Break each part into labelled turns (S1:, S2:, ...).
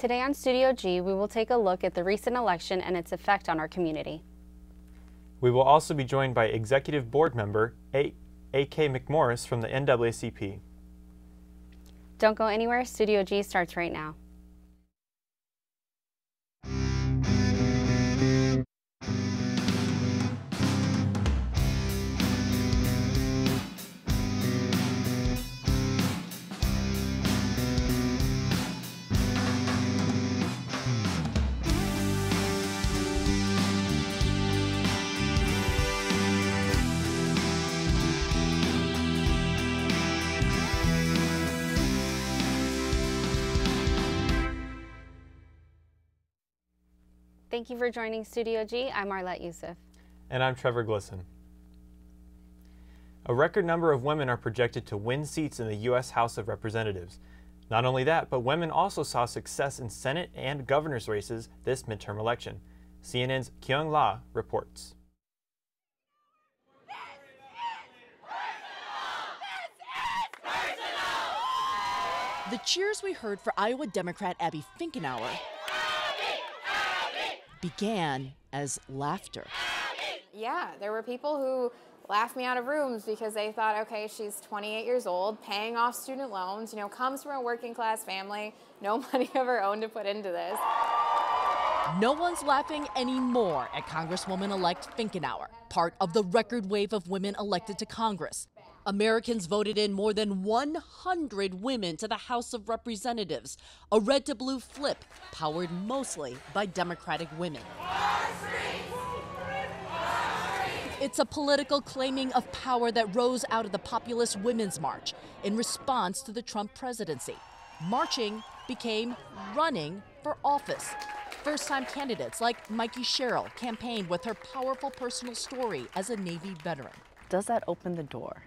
S1: Today on Studio G, we will take a look at the recent election and its effect on our community.
S2: We will also be joined by Executive Board Member A.K. McMorris from the NAACP.
S1: Don't go anywhere, Studio G starts right now. Thank you for joining Studio G. I'm Arlette Youssef.
S2: And I'm Trevor Glisson. A record number of women are projected to win seats in the U.S. House of Representatives. Not only that, but women also saw success in Senate and governor's races this midterm election. CNN's Kyung La reports.
S3: The cheers we heard for Iowa Democrat Abby Finkenauer began as laughter.
S4: Yeah, there were people who laughed me out of rooms because they thought, okay, she's 28 years old, paying off student loans, comes from a working class family, no money of her own to put into this.
S3: No one's laughing anymore at Congresswoman-elect Finkenauer, part of the record wave of women elected to Congress. Americans voted in more than 100 women to the House of Representatives, a red to blue flip powered mostly by Democratic women. It's a political claiming of power that rose out of the populist Women's March in response to the Trump presidency. Marching became running for office. First-time candidates like Mikey Sherrill campaigned with her powerful personal story as a Navy veteran.
S5: Does that open the door?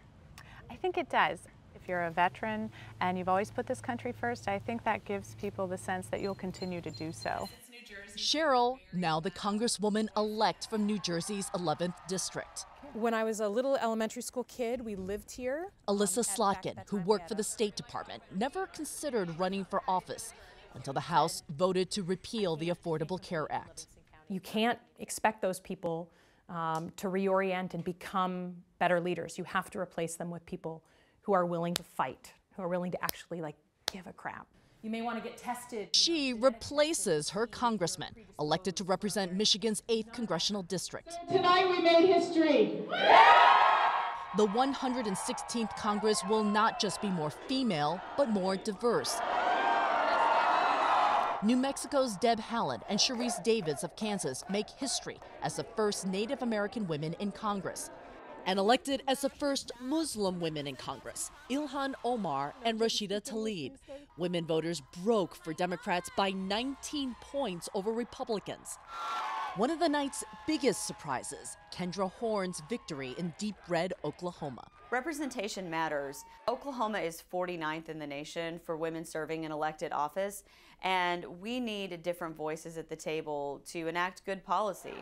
S6: I think it does. If you're a veteran and you've always put this country first, I think that gives people the sense that you'll continue to do so.
S3: Cheryl, now the Congresswoman-elect from New Jersey's 11th District.
S7: When I was a little elementary school kid, we lived here.
S3: Alyssa Slotkin, who worked for the State Department, never considered running for office until the House voted to repeal the Affordable Care Act.
S7: You can't expect those people to reorient and become better leaders. You have to replace them with people who are willing to fight, who are willing to actually give a crap. You may want to get tested.
S3: She replaces her congressman, elected to represent Michigan's 8th congressional district.
S8: Tonight we made history.
S3: The 116th Congress will not just be more female, but more diverse. New Mexico's Deb Haaland and Sharice Davids of Kansas make history as the first Native American women in Congress. And elected as the first Muslim women in Congress, Ilhan Omar and Rashida Tlaib. Women voters broke for Democrats by 19 points over Republicans. One of the night's biggest surprises, Kendra Horn's victory in deep red Oklahoma.
S9: Representation matters. Oklahoma is 49th in the nation for women serving in elected office, and we need different voices at the table to enact good policy.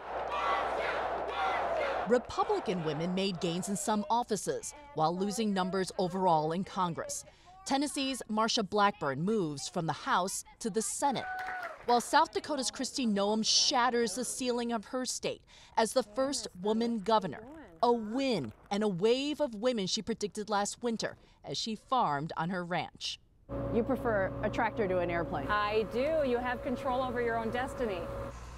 S3: Republican women made gains in some offices while losing numbers overall in Congress. Tennessee's Marsha Blackburn moves from the House to the Senate, while South Dakota's Kristi Noem shatters the ceiling of her state as the first woman governor. A win and a wave of women she predicted last winter as she farmed on her ranch.
S5: You prefer a tractor to an airplane?
S10: I do. You have control over your own destiny.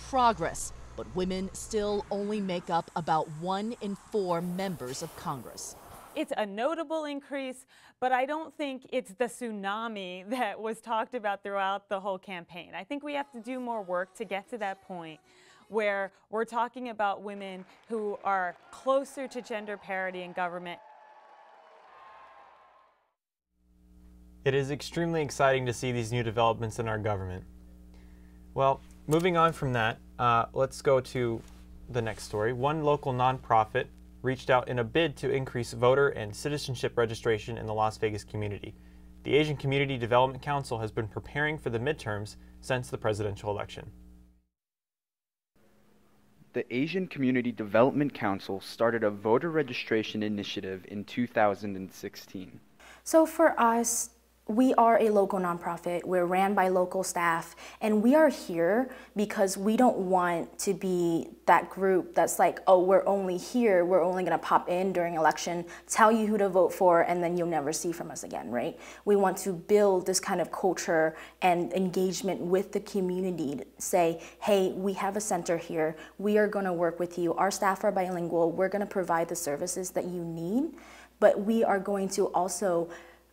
S3: Progress, but women still only make up about 1 in 4 members of Congress.
S6: It's a notable increase, but I don't think it's the tsunami that was talked about throughout the whole campaign. I think we have to do more work to get to that point where we're talking about women who are closer to gender parity in government.
S2: It is extremely exciting to see these new developments in our government. Well, moving on from that, let's go to the next story. One local nonprofit reached out in a bid to increase voter and citizenship registration in the Las Vegas community. The Asian Community Development Council has been preparing for the midterms since the presidential election.
S11: The Asian Community Development Council started a voter registration initiative in 2016.
S12: So for us, We are a local nonprofit. We're ran by local staff, and we are here because we don't want to be that group that's like, oh, we're only here, we're only gonna pop in during election, tell you who to vote for, and then you'll never see from us again, right? We want to build this kind of culture and engagement with the community, say, hey, we have a center here, we are gonna work with you, our staff are bilingual, we're gonna provide the services that you need, but we are going to also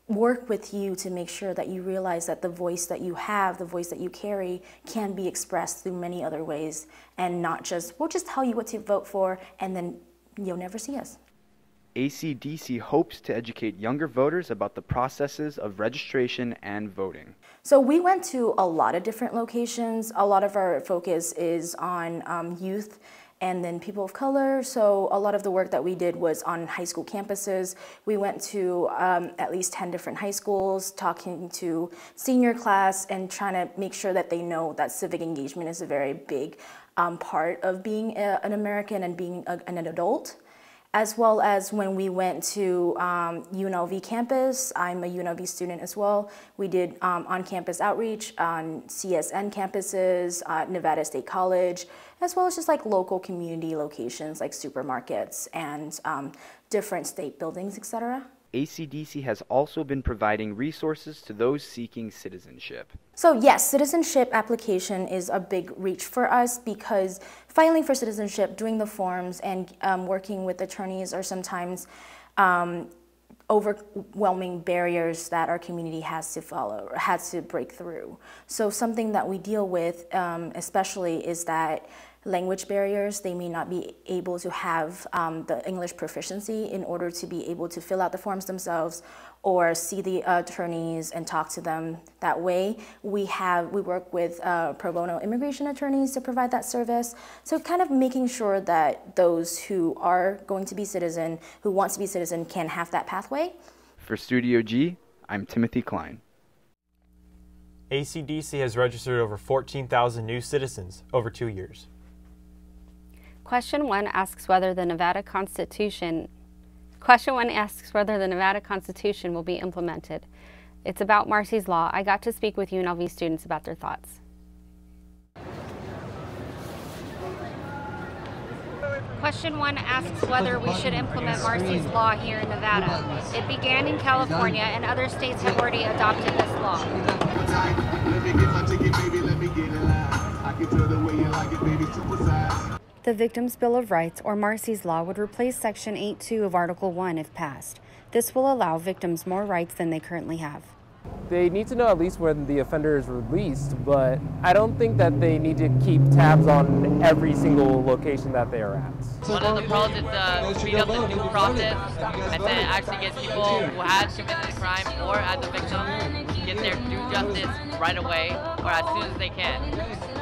S12: work with you to make sure that you realize that the voice that you have, the voice that you carry, can be expressed through many other ways, and not just, we'll just tell you what to vote for and then you'll never see us.
S11: ACDC hopes to educate younger voters about the processes of registration and voting.
S12: So we went to a lot of different locations. A lot of our focus is on youth and then people of color. So a lot of the work that we did was on high school campuses. We went to at least 10 different high schools, talking to senior class and trying to make sure that they know that civic engagement is a very big part of being an American and being an adult. As well as when we went to UNLV campus, I'm a UNLV student as well. We did on-campus outreach on CSN campuses, Nevada State College, as well as just like local community locations like supermarkets and different state buildings, etc.
S11: ACDC has also been providing resources to those seeking citizenship.
S12: So yes, citizenship application is a big reach for us because filing for citizenship, doing the forms, and working with attorneys are sometimes overwhelming barriers that our community has to break through. So something that we deal with especially is that language barriers. They may not be able to have the English proficiency in order to be able to fill out the forms themselves or see the attorneys and talk to them that way. We work with pro bono immigration attorneys to provide that service. So kind of making sure that those who are going to be citizen, who want to be citizen, can have that pathway.
S11: For Studio G, I'm Timothy Klein.
S2: ACDC has registered over 14,000 new citizens over 2 years.
S1: Question 1 asks whether the Nevada Constitution will be implemented. It's about Marsy's Law. I got to speak with UNLV students about their thoughts. Question 1 asks whether we should implement Marsy's Law here in Nevada. It began in California and other states have already adopted this law. The Victims' Bill of Rights, or Marsy's Law, would replace Section 8.2 of Article 1 if passed. This will allow victims more rights than they currently have.
S13: They need to know at least when the offender is released, but I don't think that they need to keep tabs on every single location that they are at.
S14: One of the pros is to speed up the due process and then actually get people who had committed a crime or as a victim get their due justice right away or as soon as they can.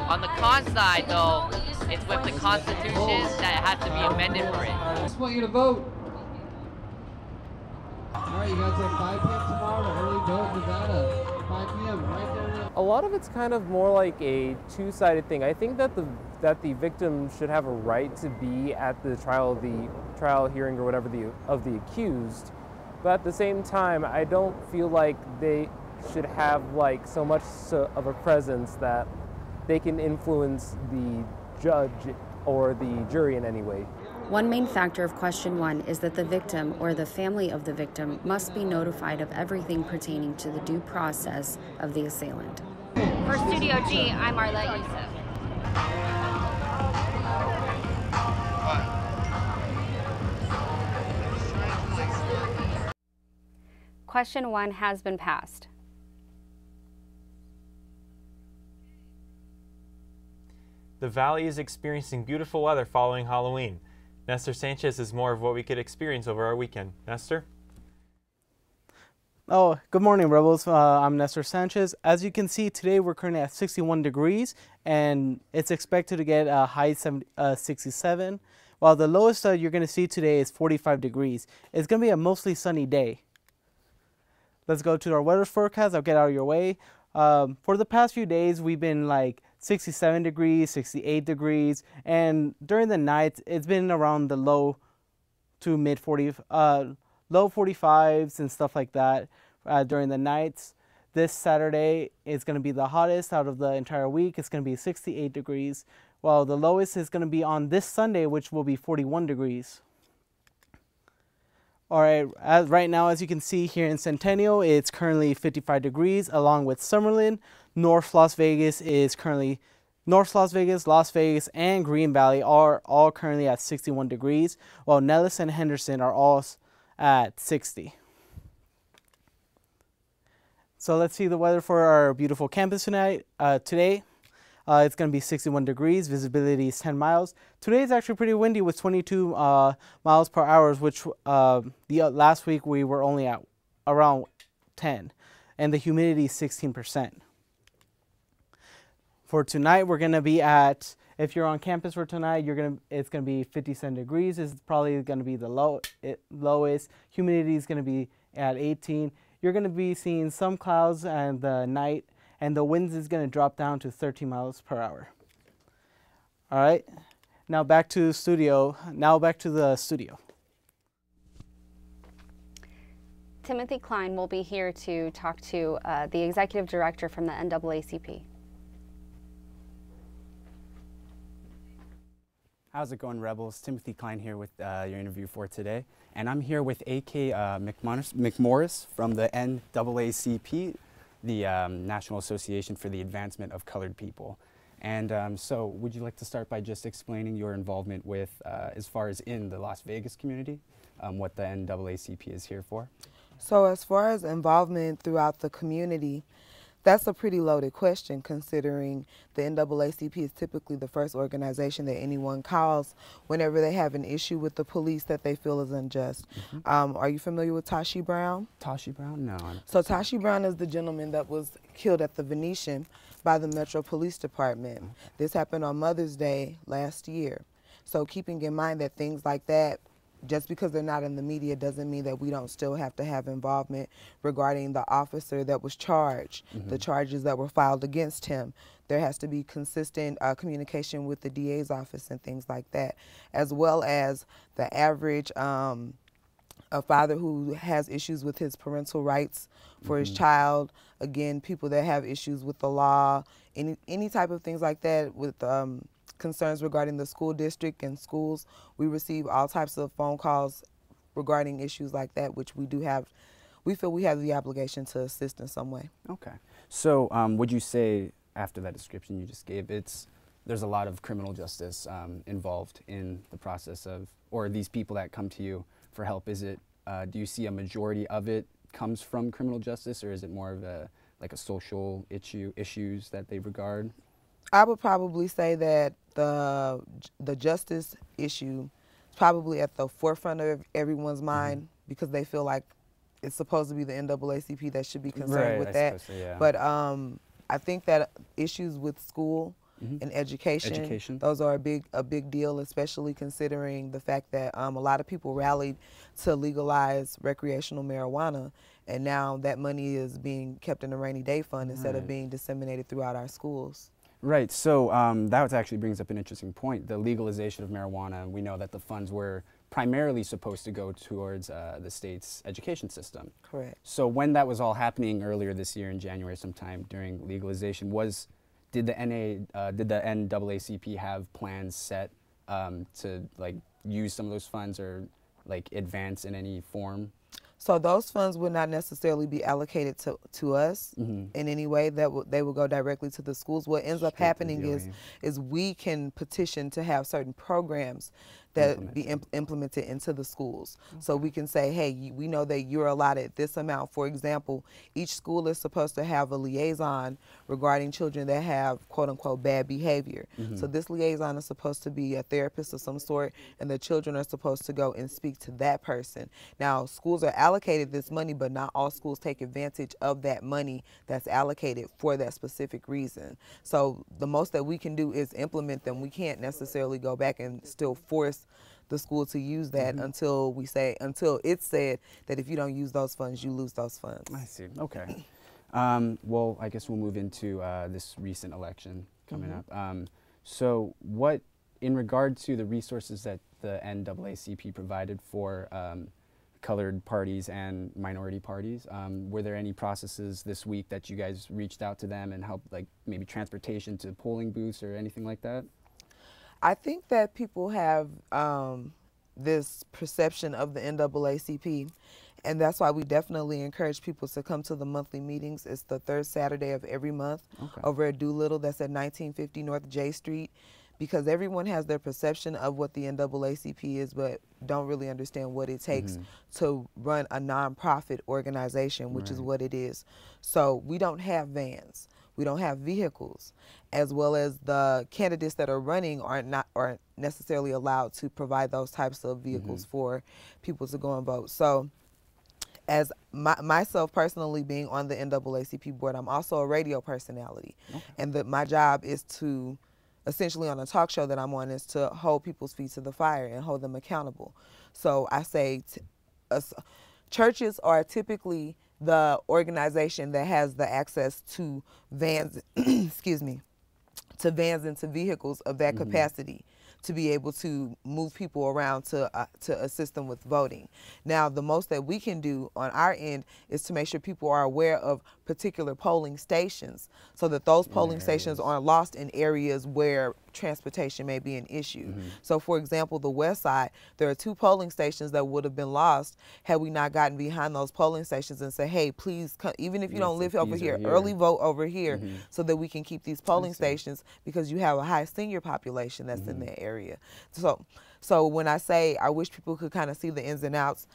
S14: On the con side, though, it's with the Constitution that it has to be amended for it.
S15: I just want you to vote. All right, you guys have 5 p.m. tomorrow to early vote Nevada. 5 p.m. right there.
S13: A lot of it's kind of more like a two-sided thing. I think that the victim should have a right to be at the trial hearing or whatever of the accused, but at the same time, I don't feel like they should have like so much of a presence that they can influence the judge or the jury in any way.
S1: One main factor of Question 1 is that the victim or the family of the victim must be notified of everything pertaining to the due process of the assailant. For Studio G, I'm Arlette Youssef. Question 1 has been passed.
S2: The Valley is experiencing beautiful weather following Halloween. Nestor Sanchez is more of what we could experience over our weekend. Nestor?
S16: Oh, good morning, Rebels. I'm Nestor Sanchez. As you can see, today we're currently at 61 degrees, and it's expected to get a high 67, while the lowest you're going to see today is 45 degrees. It's going to be a mostly sunny day. Let's go to our weather forecast. I'll get out of your way. For the past few days, we've been like 67 degrees, 68 degrees, and during the night, it's been around the low to mid 40s, low 45s and stuff like that during the nights. this Saturday is going to be the hottest out of the entire week. It's going to be 68 degrees, while the lowest is going to be on this Sunday, which will be 41 degrees. All right, right now, as you can see here in Centennial, it's currently 55 degrees, along with Summerlin. North Las Vegas, Las Vegas, and Green Valley are all currently at 61 degrees, while Nellis and Henderson are all at 60. So let's see the weather for our beautiful campus today. It's going to be 61 degrees, visibility is 10 miles. Today is actually pretty windy with 22 miles per hour, which last week we were only at around 10, and the humidity is 16%. For tonight, we're going to be at, if you're on campus for tonight, it's going to be 57 degrees. It's probably going to be the lowest. Humidity is going to be at 18. You're going to be seeing some clouds and the night, and the winds is going to drop down to 13 miles per hour. All right, now back to the studio.
S1: Timothy Klein will be here to talk to the executive director from the NAACP.
S17: How's it going, Rebels? Timothy Klein here with your interview for today. And I'm here with A.K. McMorris from the NAACP, the National Association for the Advancement of Colored People. And so would you like to start by just explaining your involvement with, as far as in the Las Vegas community, what the NAACP is here for?
S18: So as far as involvement throughout the community, that's a pretty loaded question, considering the NAACP is typically the first organization that anyone calls whenever they have an issue with the police that they feel is unjust. Are you familiar with Tashi Brown?
S17: Tashi Brown? No.
S18: So Tashi Brown is the gentleman that was killed at the Venetian by the Metro Police Department. This happened on Mother's Day last year. So keeping in mind that things like that, just because they're not in the media doesn't mean that we don't still have to have involvement regarding the officer that was charged, the charges that were filed against him. There has to be consistent communication with the DA's office and things like that, as well as the average a father who has issues with his parental rights for his child, again, people that have issues with the law, any type of things like that with concerns regarding the school district and schools. We receive all types of phone calls regarding issues like that, which we feel we have the obligation to assist in some way.
S17: Okay. So would you say, after that description you just gave, there's a lot of criminal justice involved in the process of, or these people that come to you for help, is it, do you see a majority of it comes from criminal justice, or is it more of a social issues that they regard?
S18: I would probably say that the justice issue is probably at the forefront of everyone's mind, because they feel like it's supposed to be the NAACP that should be concerned with that. So, yeah. But I think that issues with school and education, those are a big deal, especially considering the fact that a lot of people rallied to legalize recreational marijuana, and now that money is being kept in a rainy day fund instead of being disseminated throughout our schools.
S17: Right, so that actually brings up an interesting point. The legalization of marijuana, we know that the funds were primarily supposed to go towards the state's education system.
S18: Correct.
S17: So when that was all happening earlier this year in January sometime during legalization, did the NAACP have plans set to use some of those funds or advance in any form?
S18: So those funds would not necessarily be allocated to us in any way. They will go directly to the schools. What ends up happening is we can petition to have certain programs that be implemented into the schools. So we can say, hey, we know that you're allotted this amount. For example, each school is supposed to have a liaison regarding children that have quote unquote bad behavior. So this liaison is supposed to be a therapist of some sort, and the children are supposed to go and speak to that person. Now, schools are allocated this money, but not all schools take advantage of that money that's allocated for that specific reason. So the most that we can do is implement them. We can't necessarily go back and still force the school to use that until it's said that if you don't use those funds, you lose those funds.
S17: I see. Okay. Well, I guess we'll move into this recent election coming up. So in regard to the resources that the NAACP provided for colored parties and minority parties. Were there any processes this week that you guys reached out to them and helped, like maybe transportation to polling booths or anything like that?
S18: I think that people have this perception of the NAACP, and that's why we definitely encourage people to come to the monthly meetings. It's the third Saturday of every month over at Doolittle. That's at 1950 North J Street, because everyone has their perception of what the NAACP is, but don't really understand what it takes to run a nonprofit organization, which is what it is. So we don't have vans. We don't have vehicles, as well as the candidates that are running aren't necessarily allowed to provide those types of vehicles for people to go and vote. So as myself personally being on the NAACP board, I'm also a radio personality. And my job is to, essentially on a talk show that I'm on, is to hold people's feet to the fire and hold them accountable. So I say churches are typically the organization that has the access to vans, excuse me, to vans and to vehicles of that capacity to be able to move people around to assist them with voting. Now, the most that we can do on our end is to make sure people are aware of particular polling stations so that those polling stations aren't lost in areas where transportation may be an issue. So for example, the West Side, there are 2 polling stations that would have been lost had we not gotten behind those polling stations and say, hey, please come, even if you don't live over here, early vote over here so that we can keep these polling stations, because you have a high senior population that's in that area. So when I say I wish people could kind of see the ins and outs,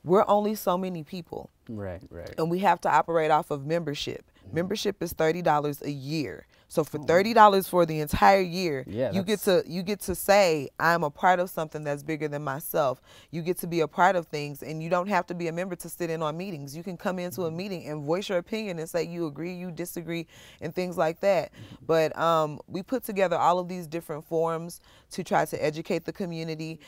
S18: we're only so many people.
S17: Right.
S18: And we have to operate off of membership. Membership is $30 a year. So for $30 for the entire year, you get to say, I'm a part of something that's bigger than myself. You get to be a part of things, and you don't have to be a member to sit in on meetings. You can come into a meeting and voice your opinion and say you agree, you disagree, and things like that. But we put together all of these different forums to try to educate the community.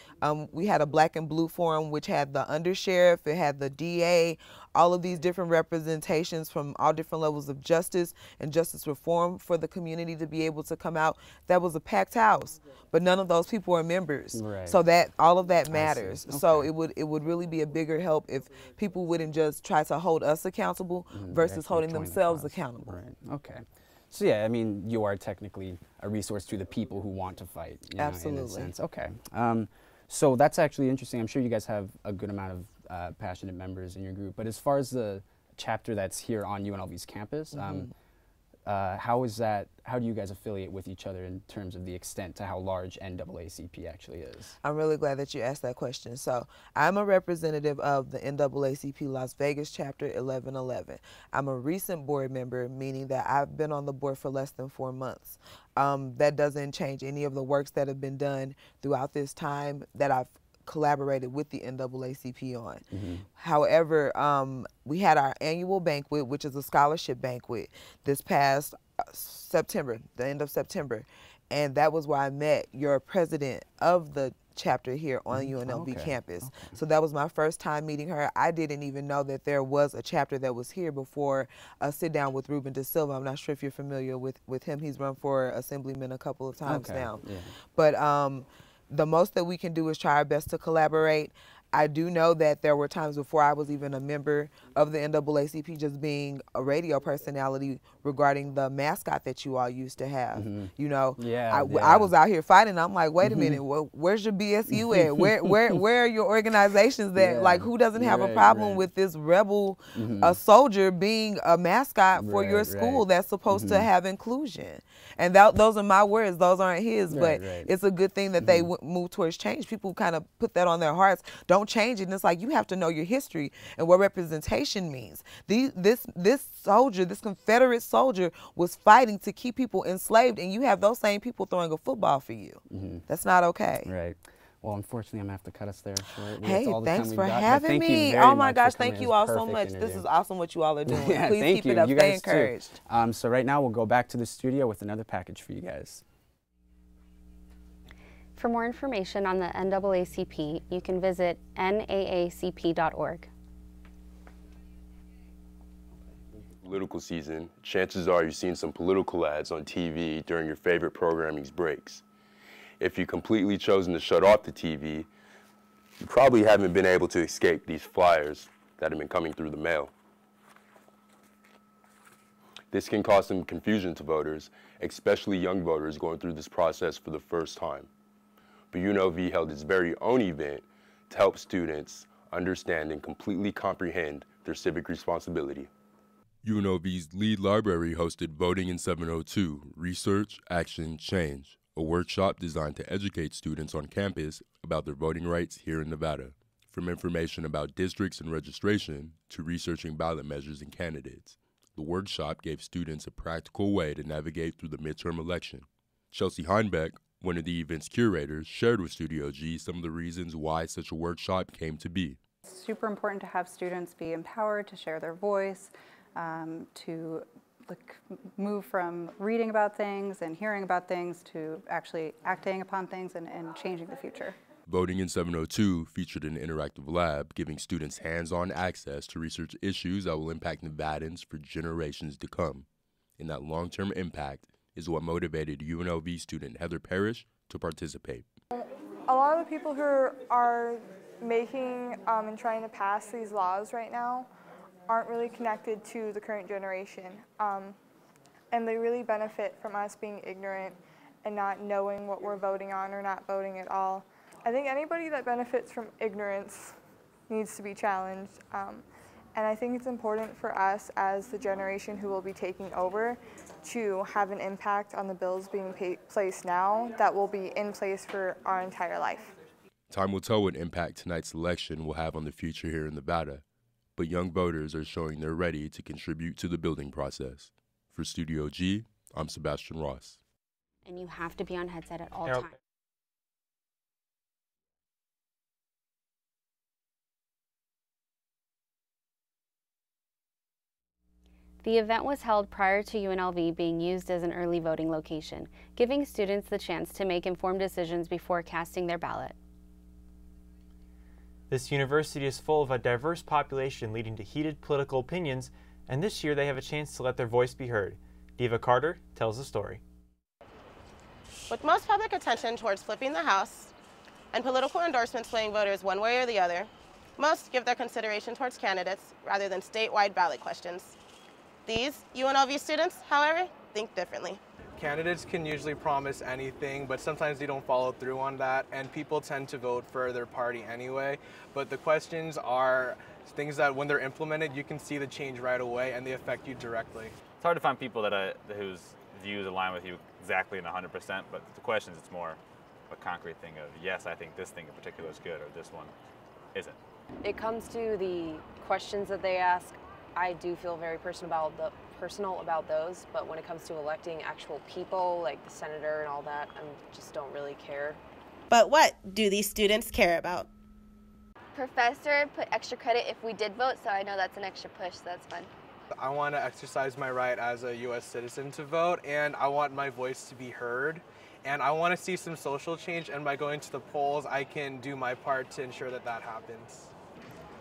S18: We had a Black and Blue forum, which had the undersheriff, it had the DA, all of these different representations from all different levels of justice and justice reform for the community to be able to come out. That was a packed house, but none of those people are members. So that all of that matters. So it would really be a bigger help if people wouldn't just try to hold us accountable versus holding themselves accountable.
S17: Okay. So yeah, I mean, you are technically a resource to the people who want to fight. You know,
S18: Absolutely.
S17: in a sense. Okay. So that's actually interesting. I'm sure you guys have a good amount of passionate members in your group. But as far as the chapter that's here on UNLV's campus, how do you guys affiliate with each other in terms of the extent to how large NAACP actually is?
S18: I'm really glad that you asked that question. So I'm a representative of the NAACP Las Vegas chapter 1111. I'm a recent board member, meaning that I've been on the board for less than 4 months. That doesn't change any of the works that have been done throughout this time that I've collaborated with the NAACP on. However, we had our annual banquet, which is a scholarship banquet, this past September, the end of September, and that was where I met your president of the chapter here on UNLV campus. So that was my first time meeting her. I didn't even know that there was a chapter that was here before a sit down with Ruben De Silva. I'm not sure if you're familiar with him. He's run for assemblyman a couple of times now. But the most that we can do is try our best to collaborate. I do know that there were times before I was even a member of the NAACP, just being a radio personality, regarding the mascot that you all used to have. You know, I was out here fighting. I'm like, wait a minute, where's your BSU at? Where are your organizations that, like, who doesn't have a problem with this rebel soldier being a mascot for your school that's supposed to have inclusion? And those are my words, those aren't his, but it's a good thing that they move towards change. People kind of put that on their hearts. Don't change it. And it's like, you have to know your history and what representation means. This soldier, this Confederate soldier, was fighting to keep people enslaved, and you have those same people throwing a football for you. That's not okay.
S17: Right. Well, unfortunately, I'm going to have to cut us there short.
S18: Hey, thanks for having me. Oh my gosh, thank you all so much. This is awesome what you all are doing. Please keep it up. Stay encouraged.
S17: So right now, we'll go back to the studio with another package for you guys.
S1: For more information on the NAACP, you can visit naacp.org.
S19: Political season, chances are you've seen some political ads on TV during your favorite programming's breaks. If you've completely chosen to shut off the TV, You probably haven't been able to escape these flyers that have been coming through the mail. This can cause some confusion to voters, especially young voters going through this process for the first time. But UNLV held its very own event to help students understand and completely comprehend their civic responsibility. UNLV's lead library hosted Voting in 702, Research, Action, Change, a workshop designed to educate students on campus about their voting rights here in Nevada, from information about districts and registration to researching ballot measures and candidates. The workshop gave students a practical way to navigate through the midterm election. Chelsea Heinbeck, one of the event's curators, shared with Studio G some of the reasons why such a workshop came to be.
S20: It's super important to have students be empowered to share their voice, to move from reading about things and hearing about things to actually acting upon things and changing the future.
S19: Voting in 702 featured an interactive lab, giving students hands-on access to research issues that will impact Nevadans for generations to come. And that long-term impact is what motivated UNLV student Heather Parrish to participate.
S21: A lot of the people who are making and trying to pass these laws right now aren't really connected to the current generation. And they really benefit from us being ignorant and not knowing what we're voting on or not voting at all. I think anybody that benefits from ignorance needs to be challenged. And I think it's important for us as the generation who will be taking over to have an impact on the bills being placed now that will be in place for our entire life.
S19: Time will tell what impact tonight's election will have on the future here in Nevada, but young voters are showing they're ready to contribute to the building process. For Studio G, I'm Sebastian Ross.
S1: And you have to be on headset at all times. The event was held prior to UNLV being used as an early voting location, giving students the chance to make informed decisions before casting their ballot.
S2: This university is full of a diverse population leading to heated political opinions, and this year they have a chance to let their voice be heard. Diva Carter tells the story.
S22: With most public attention towards flipping the House and political endorsements swaying voters one way or the other, most give their consideration towards candidates rather than statewide ballot questions. These UNLV students, however, think differently.
S23: Candidates can usually promise anything, but sometimes they don't follow through on that, and people tend to vote for their party anyway. But the questions are things that when they're implemented, you can see the change right away and they affect you directly.
S24: It's hard to find people that whose views align with you exactly and 100%, but the questions, it's more a concrete thing of, yes, I think this thing in particular is good, or this one isn't.
S25: It comes to the questions that they ask. I do feel very personal about those, but when it comes to electing actual people, like the senator and all that, I just don't really care.
S22: But what do these students care about?
S26: Professor put extra credit if we did vote, so I know that's an extra push, so that's fun.
S23: I want to exercise my right as a U.S. citizen to vote, and I want my voice to be heard, and I want to see some social change, and by going to the polls, I can do my part to ensure that that happens.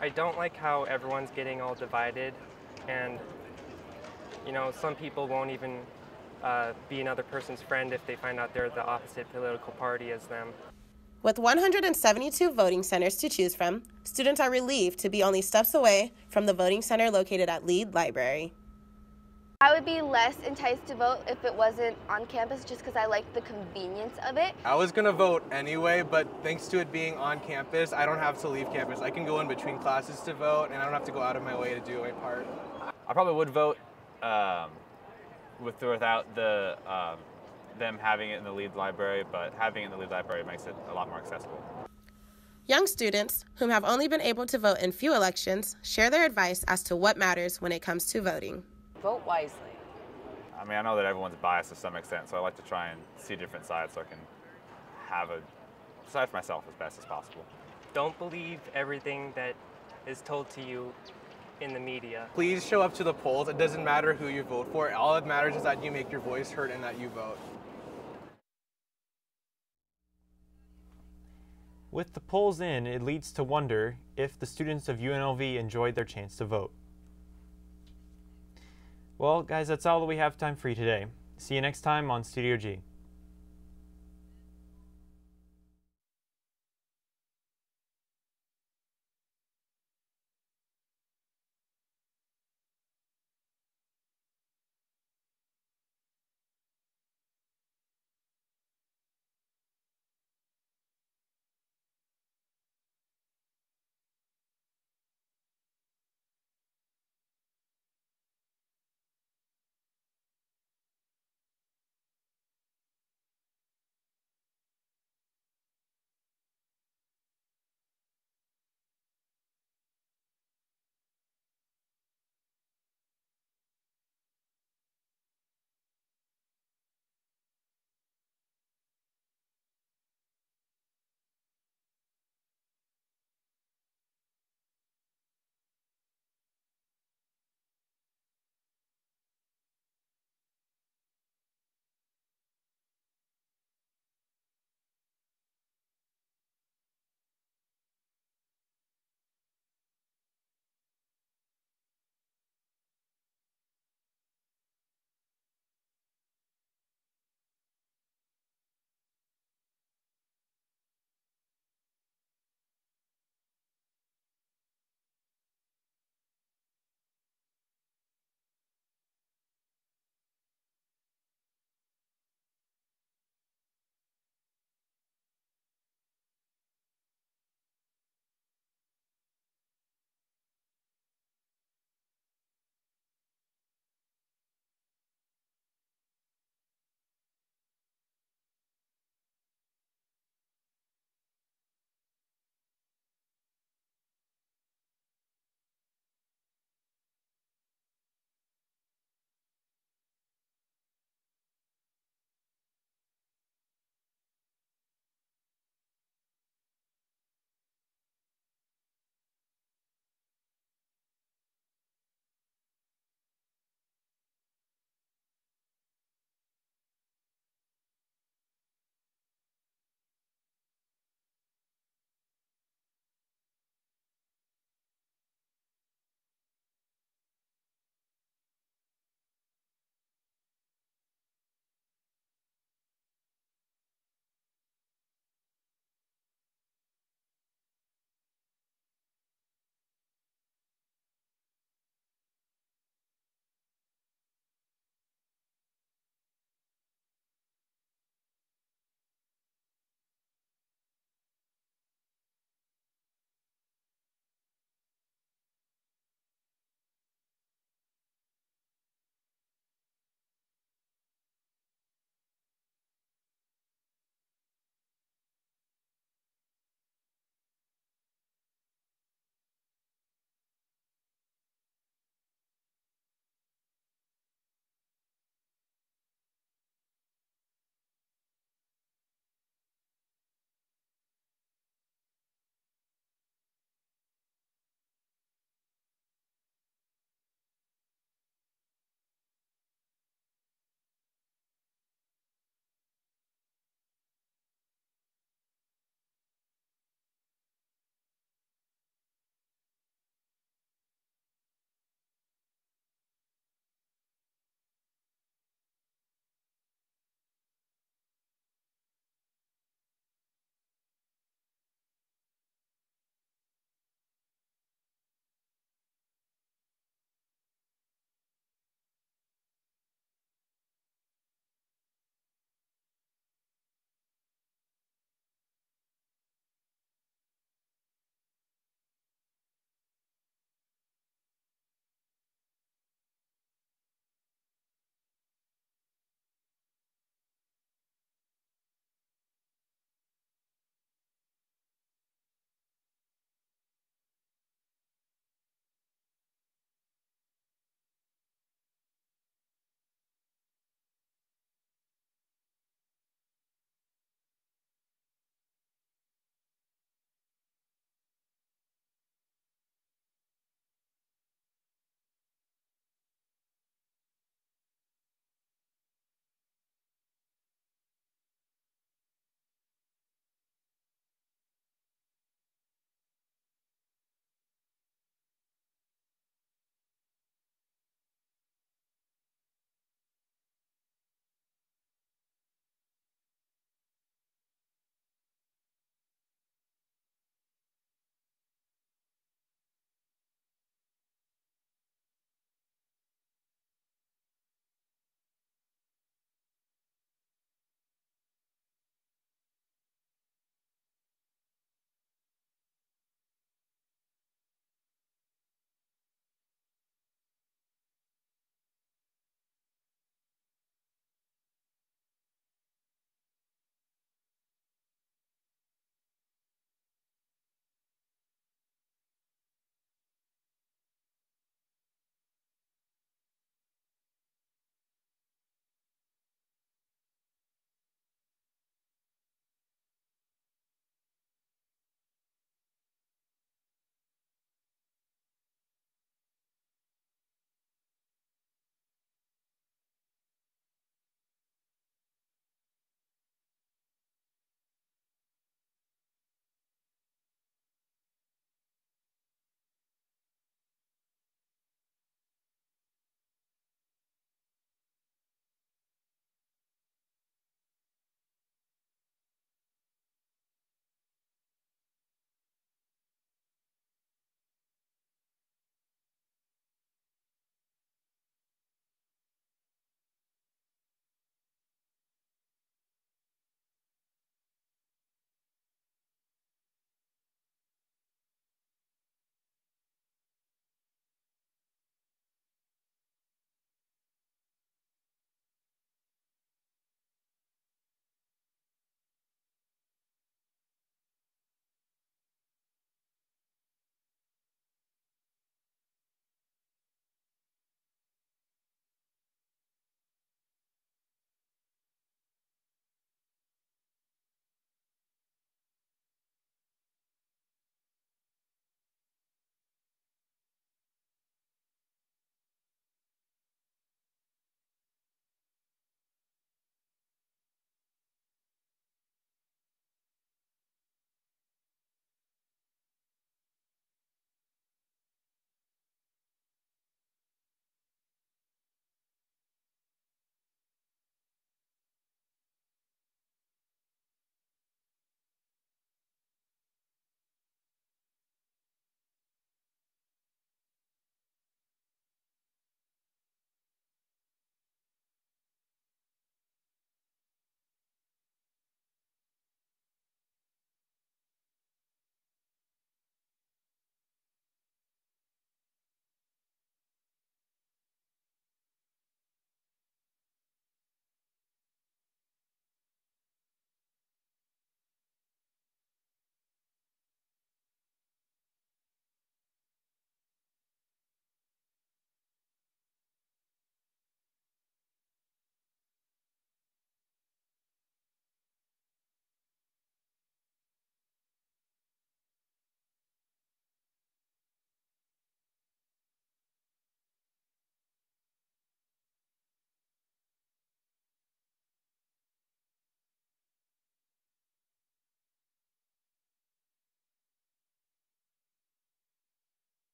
S27: I don't like how everyone's getting all divided, and some people won't even be another person's friend if they find out they're the opposite political party as them.
S22: With 172 voting centers to choose from, students are relieved to be only steps away from the voting center located at Lead Library.
S26: I would be less enticed to vote if it wasn't on campus just because I like the convenience of it.
S23: I was going to vote anyway, but thanks to it being on campus, I don't have to leave campus. I can go in between classes to vote, and I don't have to go out of my way to do my part.
S24: I probably would vote without them having it in the Lead Library, but having it in the Lead Library makes it a lot more accessible.
S22: Young students, whom have only been able to vote in few elections, share their advice as to what matters when it comes to voting.
S25: Vote wisely.
S24: I mean, I know that everyone's biased to some extent, so I like to try and see different sides so I can have a side for myself as best as possible.
S27: Don't believe everything that is told to you in the media.
S23: Please show up to the polls. It doesn't matter who you vote for. All that matters is that you make your voice heard and that you vote.
S2: With the polls in, it leads to wonder if the students of UNLV enjoyed their chance to vote. Well, guys, that's all that we have time for you today. See you next time on Studio G.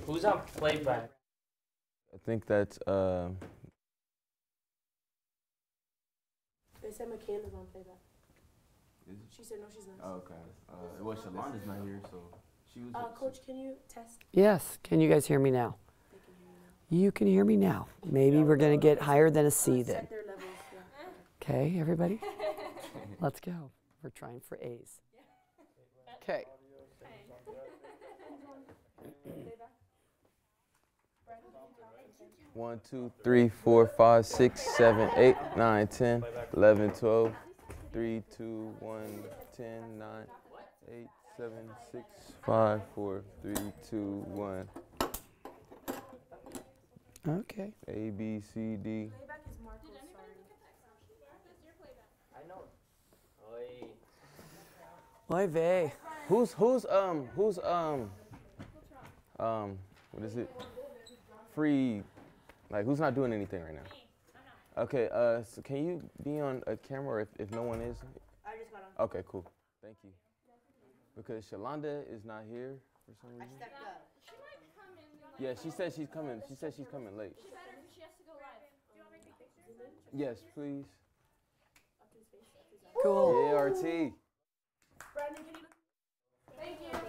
S3: Who's on playback?
S4: I think that's
S5: They said McCann is on playback. She said no, she's not.
S4: Oh, okay. Well, Shalonda's not here, so she was.
S5: Coach, can you test?
S7: Yes. Can you guys hear me now? You can hear me now. Maybe we're going to get higher than a C then. Okay, everybody? Let's go. We're trying for A's. Okay.
S4: 1, 2, 3, 4, 5, 6, 7, 8, 9, 10, 11, 12, 3, 2, 1, 10, 9, 8, 7, 6, 5, 4, 3, 2, 1.
S7: Okay.
S4: A, B, C, D.
S7: Oy vey.
S4: Who's what is it? Free, like who's not doing anything right now? Okay, so can you be on a camera if no one is?
S5: I just got on.
S4: Okay, cool. Thank you. Because Shalonda is not here for some reason.
S5: I stepped up.
S4: Yeah, she said she's coming. She said she's coming late.
S5: She better because she has to go live. Do you want me to take pictures?
S4: Yes, please.
S7: Cool.
S4: Yeah, RT.
S5: Brandon, can you look? Thank you.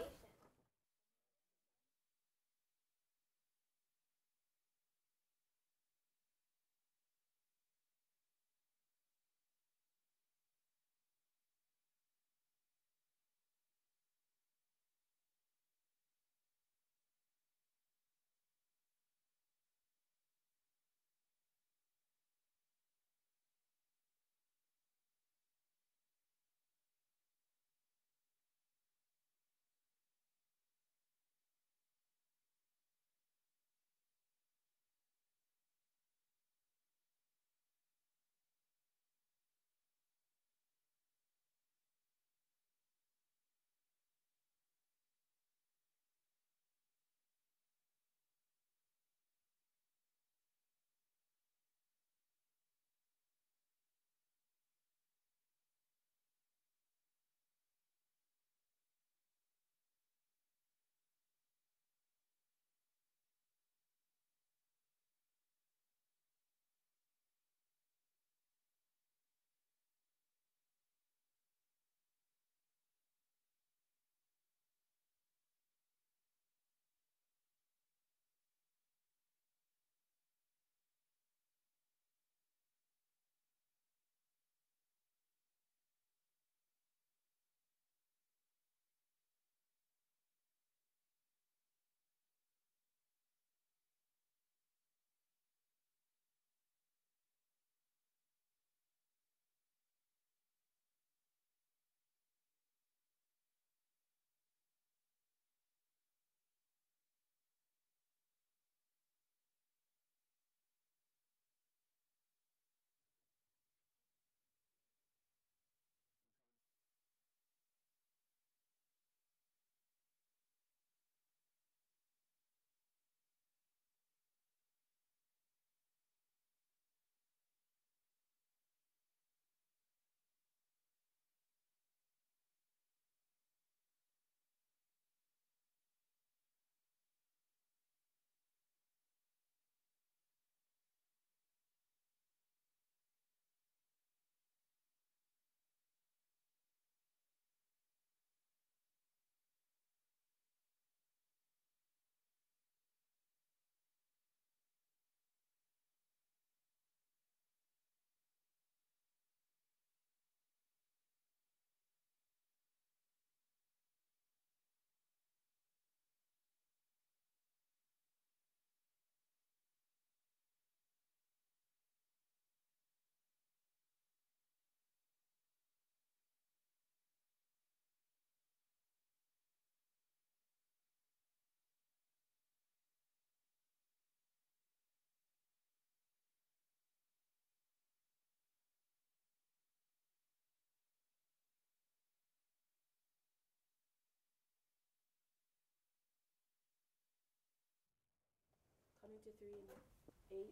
S5: Coming to 3 and 8,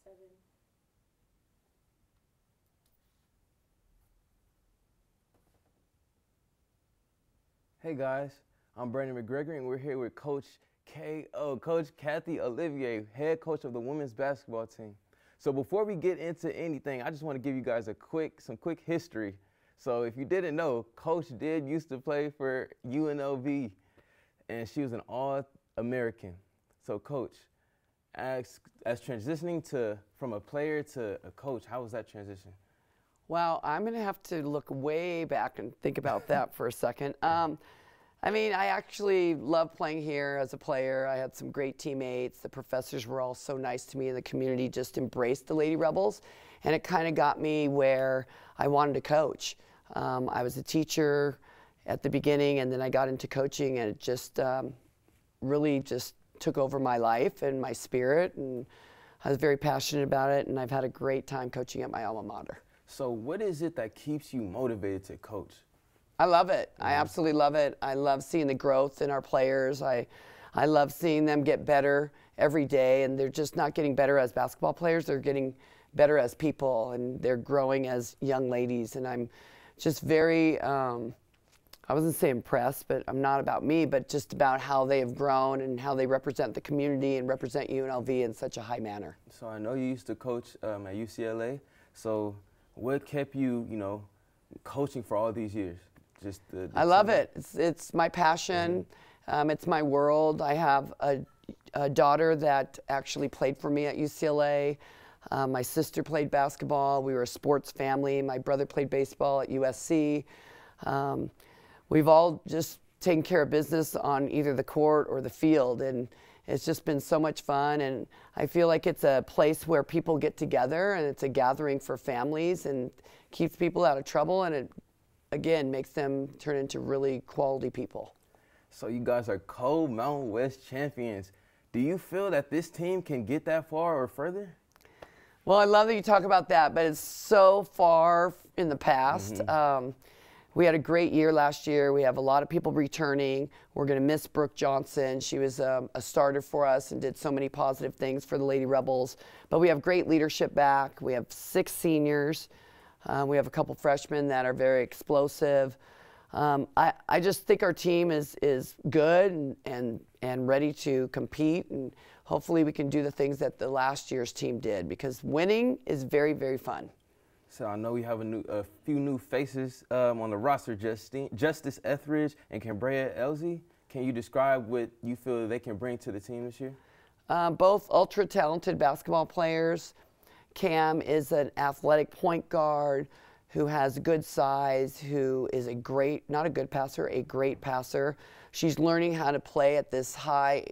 S5: 7.
S4: Hey guys, I'm Brandon McGregor and we're here with Coach Coach Kathy Olivier, head coach of the women's basketball team. So before we get into anything, I just want to give you guys some quick history. So if you didn't know, Coach did used to play for UNLV, and she was an All-American. So Coach, as transitioning from a player to a coach, how was that transition?
S7: Well, I'm going to have to look way back and think about that for a second. I mean, I actually loved playing here as a player. I had some great teammates. The professors were all so nice to me, and the community just embraced the Lady Rebels. And it kind of got me where I wanted to coach. I was a teacher at the beginning, and then I got into coaching, and it just really just took over my life and my spirit. And I was very passionate about it, and I've had a great time coaching at my alma mater.
S4: So what is it that keeps you motivated to coach?
S7: I love it. I absolutely love it. I love seeing the growth in our players. I love seeing them get better every day, and they're just not getting better as basketball players. They're getting better as people, and they're growing as young ladies. And I'm just very, I wasn't say impressed, but I'm not about me, but just about how they have grown and how they represent the community and represent UNLV in such a high manner.
S4: So I know you used to coach at UCLA. So what kept you, coaching for all these years?
S7: I love it. It's my passion. It's my world. I have a daughter that actually played for me at UCLA. My sister played basketball. We were a sports family. My brother played baseball at USC. We've all just taken care of business on either the court or the field, and it's just been so much fun. And I feel like it's a place where people get together, and it's a gathering for families and keeps people out of trouble, and it again makes them turn into really quality people.
S4: So you guys are Cold Mountain West champions. Do you feel that this team can get that far or further?
S7: Well, I love that you talk about that, but it's so far in the past. We had a great year last year. We have a lot of people returning. We're going to miss Brooke Johnson. She was a starter for us and did so many positive things for the Lady Rebels. But we have great leadership back. We have 6 seniors. We have a couple freshmen that are very explosive. I just think our team is good and ready to compete, and hopefully we can do the things that the last year's team did, because winning is very, very fun.
S4: So I know we have a few new faces on the roster, Justice Etheridge and Cambria Elsie. Can you describe what you feel they can bring to the team this year?
S7: Both ultra-talented basketball players. Cam is an athletic point guard who has good size, who is not a good passer, a great passer. She's learning how to play at this high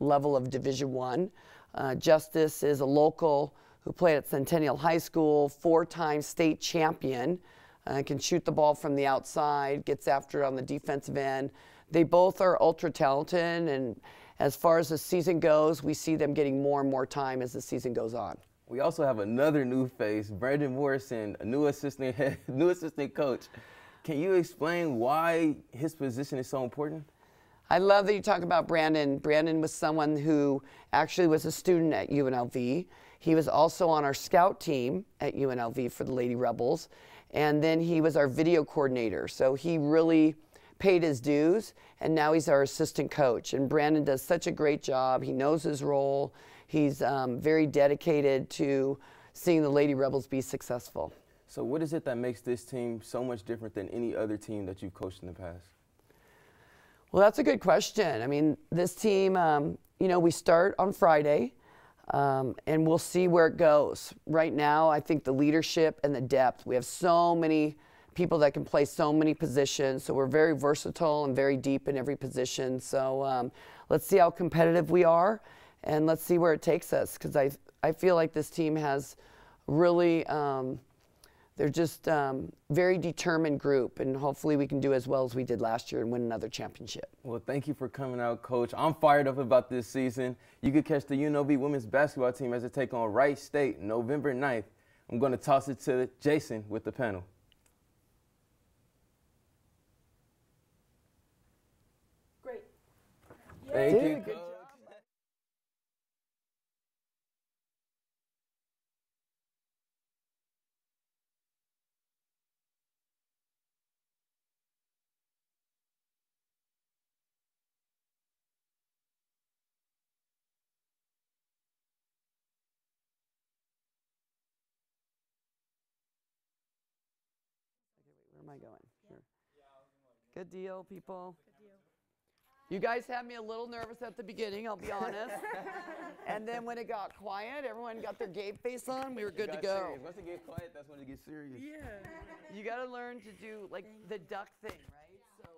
S7: level of Division I. Justice is a local who played at Centennial High School, 4-time state champion, can shoot the ball from the outside, gets after it on the defensive end. They both are ultra talented, and as far as the season goes, we see them getting more and more time as the season goes on.
S4: We also have another new face, Brandon Morrison, a new assistant coach. Can you explain why his position is so important?
S7: I love that you talk about Brandon. Brandon was someone who actually was a student at UNLV. He was also on our scout team at UNLV for the Lady Rebels, and then he was our video coordinator. So he really paid his dues, and now he's our assistant coach. And Brandon does such a great job. He knows his role. He's very dedicated to seeing the Lady Rebels be successful.
S4: So what is it that makes this team so much different than any other team that you've coached in the past?
S7: Well, that's a good question. I mean, this team, we start on Friday, and we'll see where it goes. Right now, I think the leadership and the depth, we have so many people that can play so many positions, so we're very versatile and very deep in every position. So let's see how competitive we are, and let's see where it takes us, because I feel like this team has really, they're just very determined group, and hopefully we can do as well as we did last year and win another championship.
S4: Well, thank you for coming out, Coach. I'm fired up about this season. You could catch the UNLV women's basketball team as they take on Wright State November 9th. I'm going to toss it to Jason with the panel.
S5: Great.
S4: Thank you, Coach.
S7: I going? Here. Good deal, people. Good deal. You guys had me a little nervous at the beginning, I'll be honest. And then when it got quiet, everyone got their game face on, we were good to go.
S4: Serious. Once it gets quiet, that's when it gets serious.
S7: Yeah. You got to learn to do like the duck thing, right? So.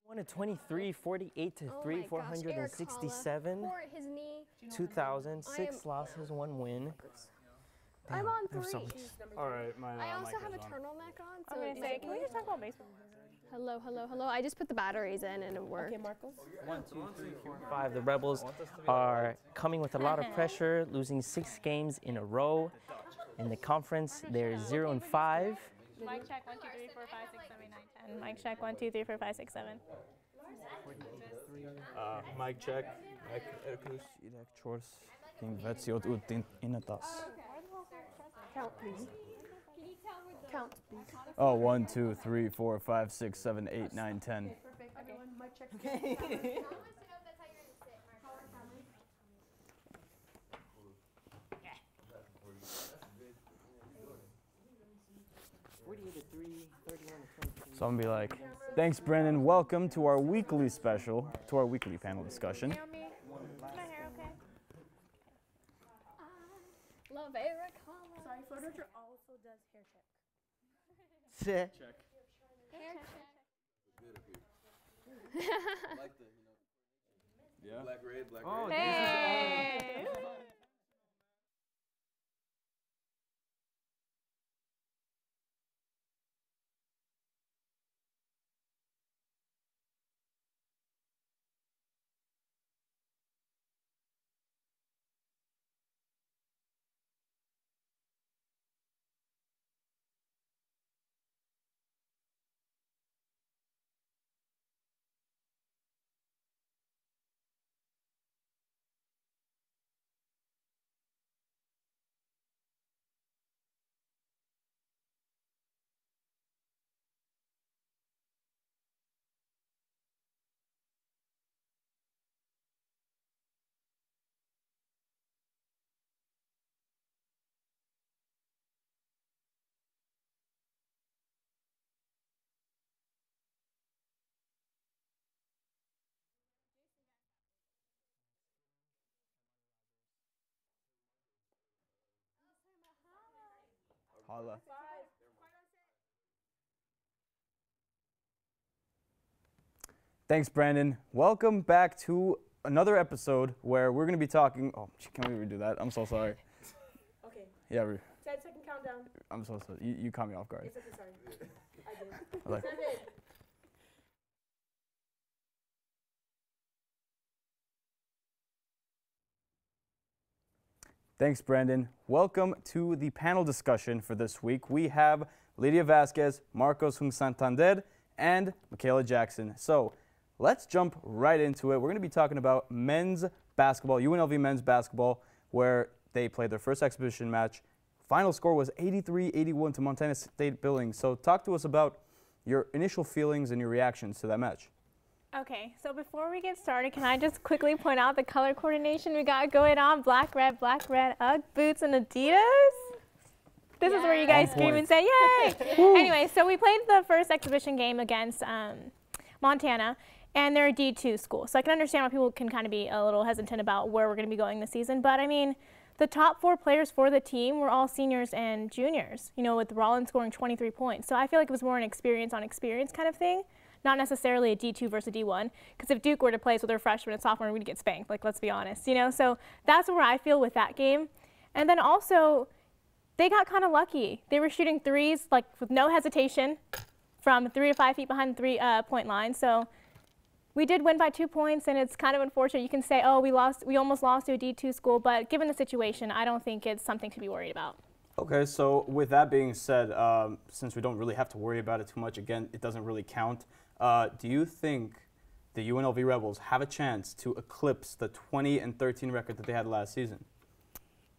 S3: One to 23, 48 to 3, 467, 2,000, 6 losses, 1 win.
S26: I'm on 3.
S3: All right,
S26: I also have a turtleneck on. So
S6: I'm gonna say, can we just talk about baseball?
S26: Hello, hello, hello. I just put the batteries in and it worked.
S6: Okay, Marcos.
S3: 1, 2, 3, 4, 5. The Rebels are coming with a lot of pressure, losing 6 games in a row. In the conference, they're 0-5.
S6: Mic check, 1, 2, 3, 4, 5, 6, 7, 8, 9, 10. Mic check, 1, 2, 3, 4, 5, 6, 7.
S3: Mic check.
S8: King Vetsiot ut in a tas.
S26: Count, please. Can you tell
S5: Count, please.
S8: Oh, 1, 2, 3, 4, 5, 6, 7, 8, 9, 10.
S5: Okay, perfect. Everyone, mic check. Okay.
S8: So I'm gonna be like, thanks, Brennan. Welcome to our weekly special, to our weekly panel discussion.
S6: Sorry, photo director also does hair check.
S8: Check.
S6: Hair check.
S4: Like the,
S8: Yeah.
S4: Black, red, black,
S8: oh,
S4: red.
S6: Hey.
S8: Holla. Thanks, Brandon. Welcome back to another episode where we're going to be talking. Oh, can we redo that? I'm so sorry.
S5: Okay.
S8: Yeah.
S5: 10-second countdown.
S8: I'm so sorry. You caught me off guard.
S5: It's okay, sorry. I did.
S8: Like,
S5: 7.
S8: Thanks, Brandon. Welcome to the panel discussion for this week. We have Lydia Vasquez, Marcos Hung Santander, and Michaela Jackson. So let's jump right into it. We're going to be talking about men's basketball, UNLV men's basketball, where they played their first exhibition match. Final score was 83-81 to Montana State Billings. So talk to us about your initial feelings and your reactions to that match.
S6: Okay, so before we get started, can I just quickly point out the color coordination we got going on? Black, red, Ugg boots, and Adidas. This is where you guys scream and say, yay! Anyway, so we played the first exhibition game against Montana, and they're a D2 school. So I can understand why people can kind of be a little hesitant about where we're going to be going this season. But I mean, the top 4 players for the team were all seniors and juniors, you know, with Rollins scoring 23 points. So I feel like it was more an experience on experience kind of thing. Not necessarily a D2 versus a D1, because if Duke were to play with their freshman and sophomore, we'd get spanked, like, let's be honest, you know? So that's where I feel with that game. And then also, they got kind of lucky. They were shooting threes, like, with no hesitation from 3 to 5 feet behind the 3-point line. So we did win by 2 points, and it's kind of unfortunate. You can say, oh, we almost lost to a D2 school, but given the situation, I don't think it's something to be worried about.
S8: Okay, so with that being said, since we don't really have to worry about it too much, again, it doesn't really count. Do you think the UNLV Rebels have a chance to eclipse the 20-13 record that they had last season?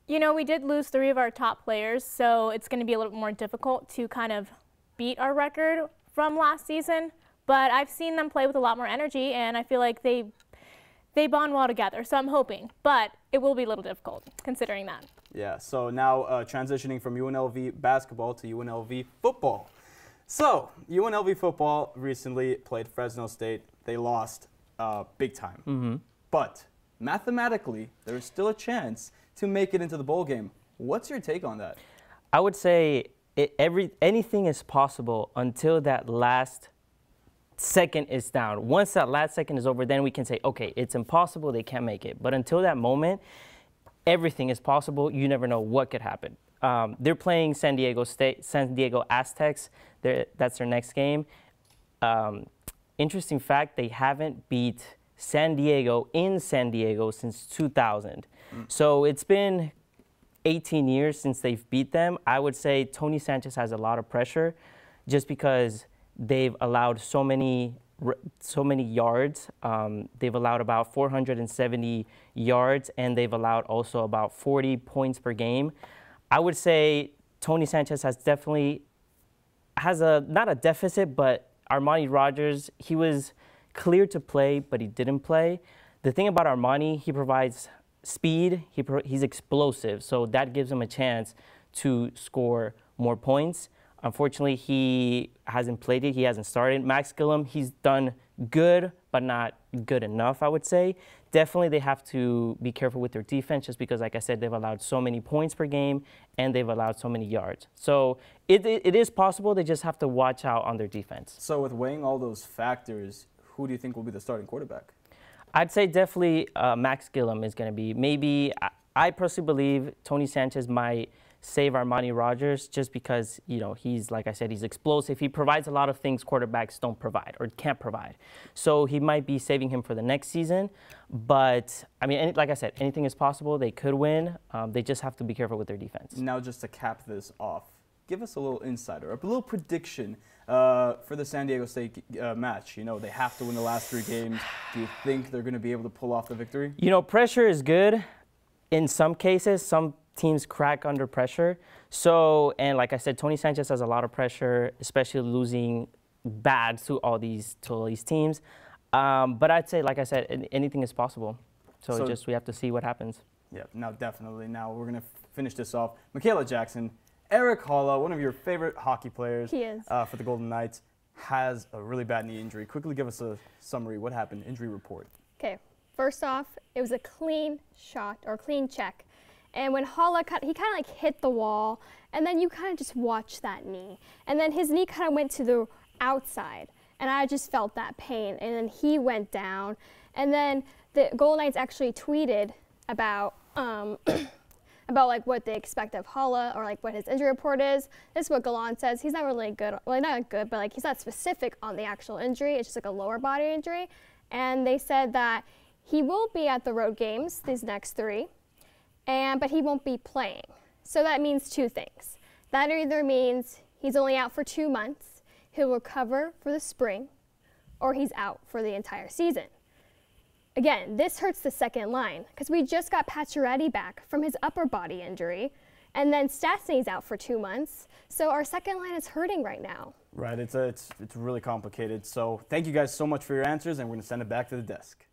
S6: You know, we did lose 3 of our top players, so it's going to be a little bit more difficult to kind of beat our record from last season. But I've seen them play with a lot more energy, and I feel like they bond well together, so I'm hoping. But it will be a little difficult, considering that.
S8: Yeah, so now transitioning from UNLV basketball to UNLV football. So, UNLV football recently played Fresno State. They lost big time.
S3: Mm-hmm.
S8: But mathematically, there is still a chance to make it into the bowl game. What's your take on that?
S3: I would say anything is possible until that last second is down. Once that last second is over, then we can say, okay, it's impossible, they can't make it. But until that moment, everything is possible. You never know what could happen. They're playing San Diego Aztecs. That's their next game. Interesting fact, they haven't beat San Diego in San Diego since 2000. So it's been 18 years since they've beat them. I would say Tony Sanchez has a lot of pressure just because they've allowed so many yards. They've allowed about 470 yards, and they've allowed also about 40 points per game. I would say Tony Sanchez has definitely has not a deficit, but Armani Rogers, he was cleared to play, but he didn't play. The thing about Armani, he provides speed, he's explosive, so that gives him a chance to score more points. Unfortunately, he hasn't played it, he hasn't started. Max Gillum, he's done good, but not good enough, I would say. Definitely they have to be careful with their defense just because, like I said, they've allowed so many points per game and they've allowed so many yards. So it is possible, they just have to watch out on their defense.
S8: So with weighing all those factors, who do you think will be the starting quarterback?
S3: I'd say definitely Max Gillum is going to be. Maybe, I personally believe Tony Sanchez might save Armani Rogers just because, you know, he's, like I said, he's explosive. He provides a lot of things quarterbacks don't provide or can't provide. So he might be saving him for the next season. But, I mean, like I said, anything is possible. They could win. They just have to be careful with their defense.
S8: Now, just to cap this off, give us a little insider, a little prediction for the San Diego State match. You know, they have to win the last 3 games. Do you think they're going to be able to pull off the victory?
S3: You know, pressure is good. In some cases, some teams crack under pressure. So, and like I said, Tony Sanchez has a lot of pressure, especially losing bad to all these teams. But I'd say, like I said, anything is possible. So just we have to see what happens.
S8: Yeah, no, definitely. Now we're going to finish this off. Michaela Jackson, Eric Holla, one of your favorite hockey players for the Golden Knights, has a really bad knee injury. Quickly give us a summary. What happened? Injury report.
S6: Okay, first off, it was a clean shot or clean check. And when Holla, he kind of like hit the wall, and then you kind of just watch that knee. And then his knee kind of went to the outside, and I just felt that pain. And then he went down. And then the Golden Knights actually tweeted about about like what they expect of Holla or like what his injury report is. This is what Gallant says. He's not really good, well, not good, but like he's not specific on the actual injury. It's just like a lower body injury. And they said that he will be at the road games, these next 3. But he won't be playing. So that means 2 things. That either means he's only out for 2 months, he'll recover for the spring, or he's out for the entire season. Again, this hurts the second line because we just got Pacioretty back from his upper body injury, and then Stastny's out for 2 months. So our second line is hurting right now.
S8: Right, it's really complicated. So thank you guys so much for your answers, and we're going to send it back to the desk.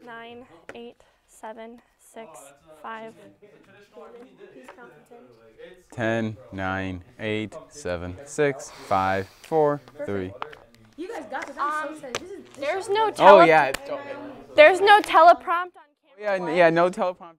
S6: 9, 8, 7, 6, 5.
S4: 10, 9, 8, 7, 6, 5, 4, 3.
S5: You guys got this. I'm so excited.
S6: There's no
S4: Oh yeah.
S6: There's no teleprompt on
S4: camera. Yeah, no teleprompter.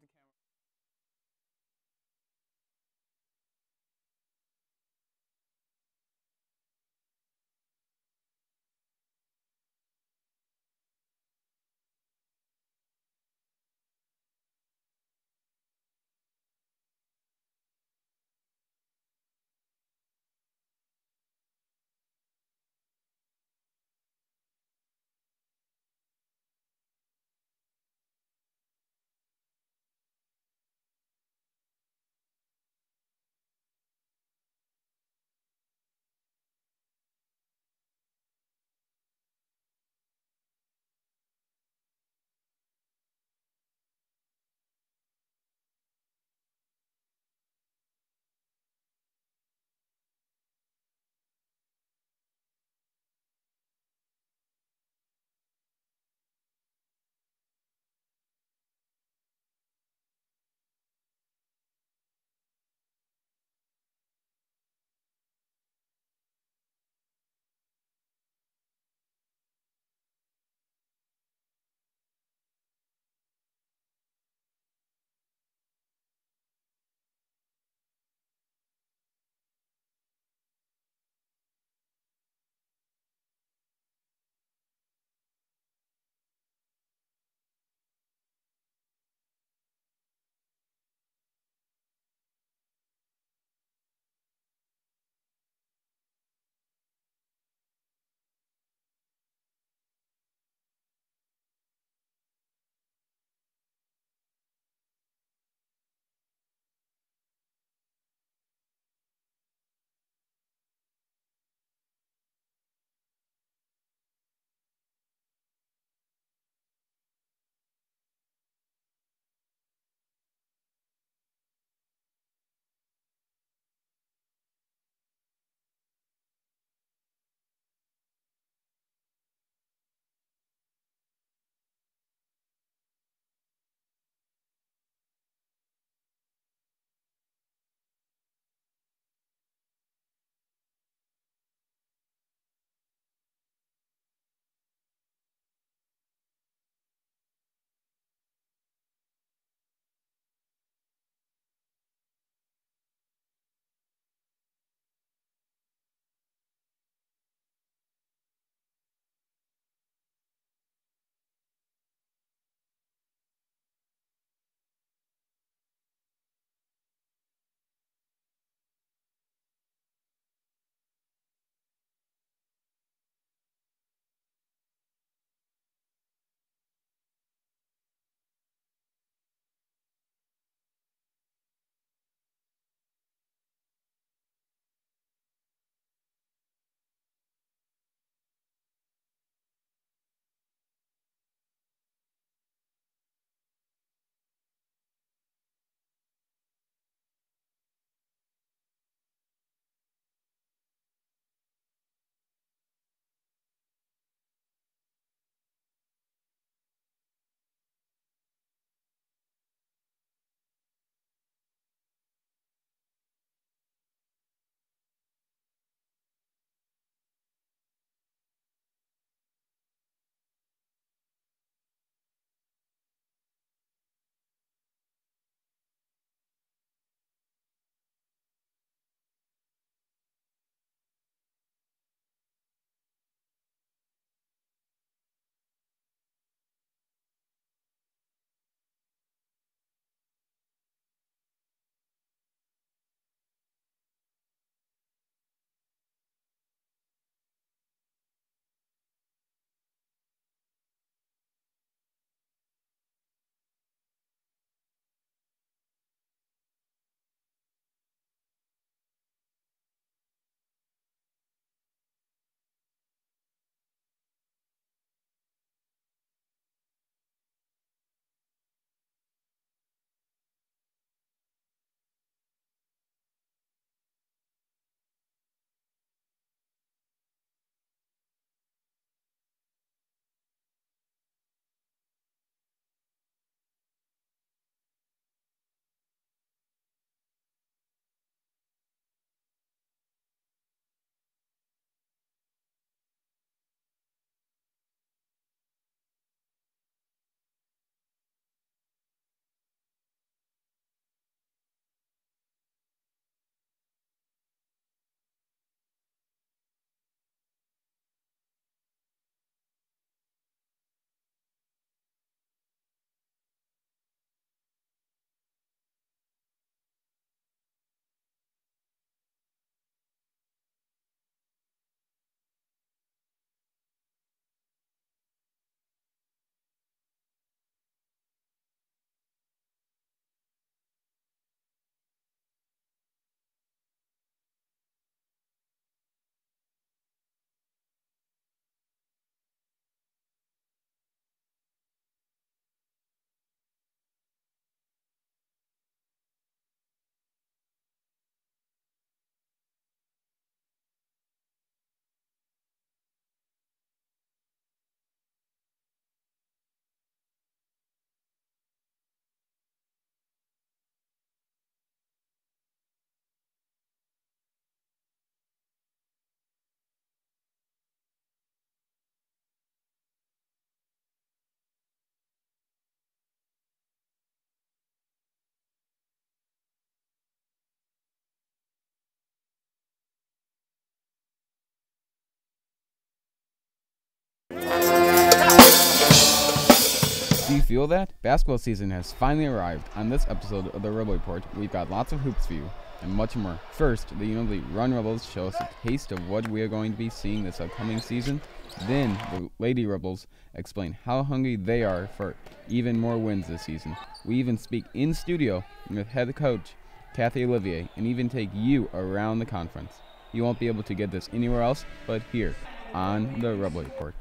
S9: Do you feel that? Basketball season has finally arrived. On this episode of the Rebel Report, we've got lots of hoops for you and much more. First, the UNLV Run Rebels show us a taste of what we are going to be seeing this upcoming season. Then, the Lady Rebels explain how hungry they are for even more wins this season. We even speak in studio with head coach Kathy Olivier and even take you around the conference. You won't be able to get this anywhere else but here on the Rebel Report.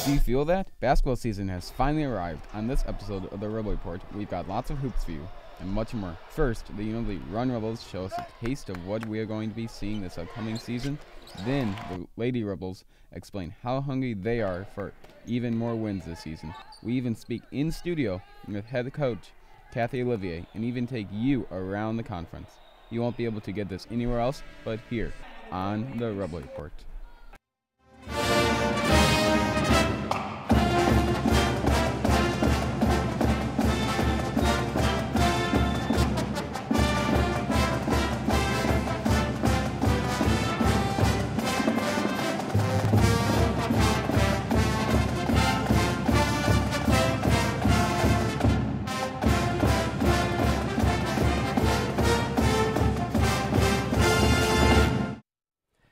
S9: Do you feel that? Basketball season has finally arrived. On this episode of the Rebel Report, we've got lots of hoops for you and much more. First, the UNLV Run Rebels show us a taste of what we are going to be seeing this upcoming season. Then, the Lady Rebels explain how hungry they are for even more wins this season. We even speak in studio with head coach Kathy Olivier and even take you around the conference. You won't be able to get this anywhere else but here on the Rebel Report.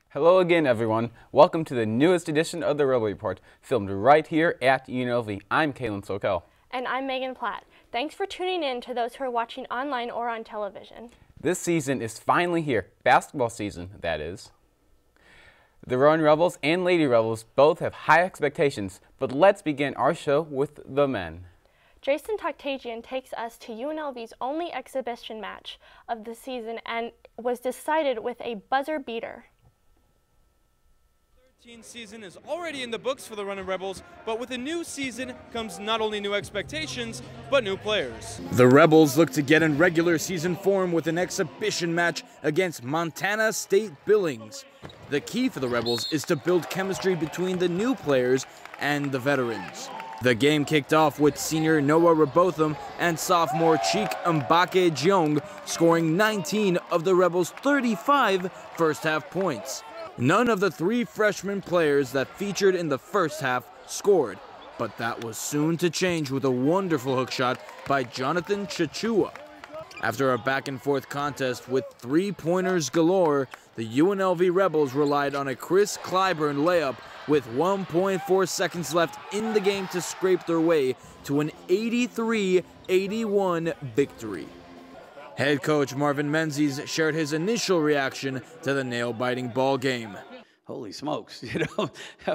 S9: Hello again, everyone. Welcome to the newest edition of the Rebel Report, filmed right here at UNLV. I'm Kalen Sokel.
S10: And I'm Megan Platt. Thanks for tuning in to those who are watching online or on television.
S9: This season is finally here. Basketball season, that is. The Run Rebels and Lady Rebels both have high expectations, but let's begin our show with the men.
S10: Jason Toktagian takes us to UNLV's only exhibition match of the season and was decided with a buzzer beater.
S11: Season is already in the books for the Running Rebels, but with a new season comes not only new expectations, but new players.
S12: The Rebels look to get in regular season form with an exhibition match against Montana State Billings. The key for the Rebels is to build chemistry between the new players and the veterans. The game kicked off with senior Noah Rebotham and sophomore Cheek Mbake Jeong scoring 19 of the Rebels' 35 first-half points. None of the three freshman players that featured in the first half scored, but that was soon to change with a wonderful hook shot by Jonathan Chachua. After a back-and-forth contest with three-pointers galore, the UNLV Rebels relied on a Chris Clyburn layup with 1.4 seconds left in the game to scrape their way to an 83-81 victory. Head coach Marvin Menzies shared his initial reaction to the nail-biting ball game.
S13: Holy smokes, I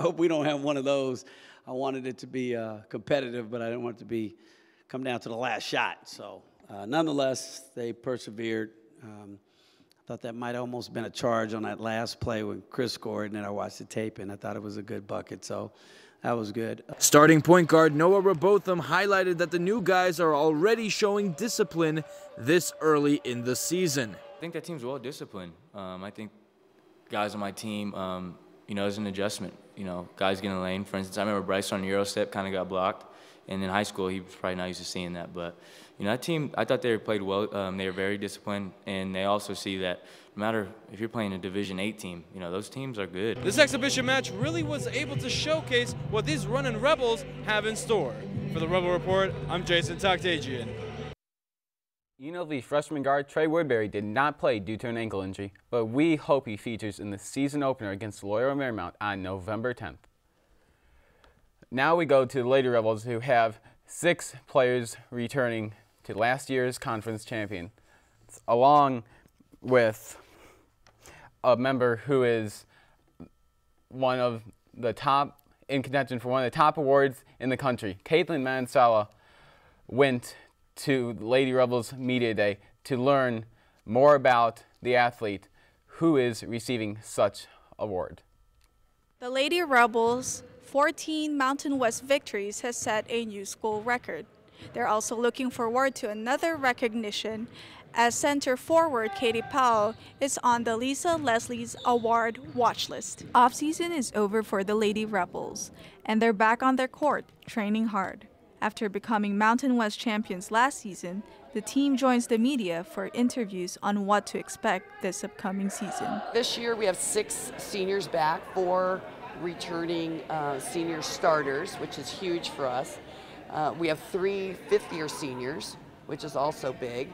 S13: hope we don't have one of those. I wanted it to be competitive, but I didn't want it to come down to the last shot. So nonetheless, they persevered. I thought that might almost been a charge on that last play when Chris scored, and then I watched the tape, and I thought it was a good bucket. So that was good.
S12: Starting point guard Noah Rebotham highlighted that the new guys are already showing discipline this early in the season.
S14: I think that team's well disciplined. I think guys on my team, there's an adjustment. Guys get in the lane. For instance, I remember Bryce on Euro step kind of got blocked, and in high school he was probably not used to seeing that. But that team, I thought they played well. They were very disciplined, and they also see that no matter if you're playing a Division VIII team, those teams are good.
S11: This exhibition match really was able to showcase what these Runnin' Rebels have in store. For the Rebel Report, I'm Jason Toktagian.
S9: UNLV freshman guard Trey Woodbury did not play due to an ankle injury, but we hope he features in the season opener against Loyola Marymount on November 10th. Now we go to the Lady Rebels, who have 6 players returning to last year's conference champion, along with a member who is one of the top in contention for one of the top awards in the country. Caitlin Mansala went to Lady Rebels Media Day to learn more about the athlete who is receiving such award.
S15: The Lady Rebels' 14 Mountain West victories has set a new school record. They're also looking forward to another recognition as center forward Katie Powell is on the Lisa Leslie's award watch list. Off-season is over for the Lady Rebels, and they're back on their court, training hard. After becoming Mountain West champions last season, the team joins the media for interviews on what to expect this upcoming season.
S7: This year we have 6 seniors back, 4 returning senior starters, which is huge for us. We have 3 fifth-year seniors, which is also big.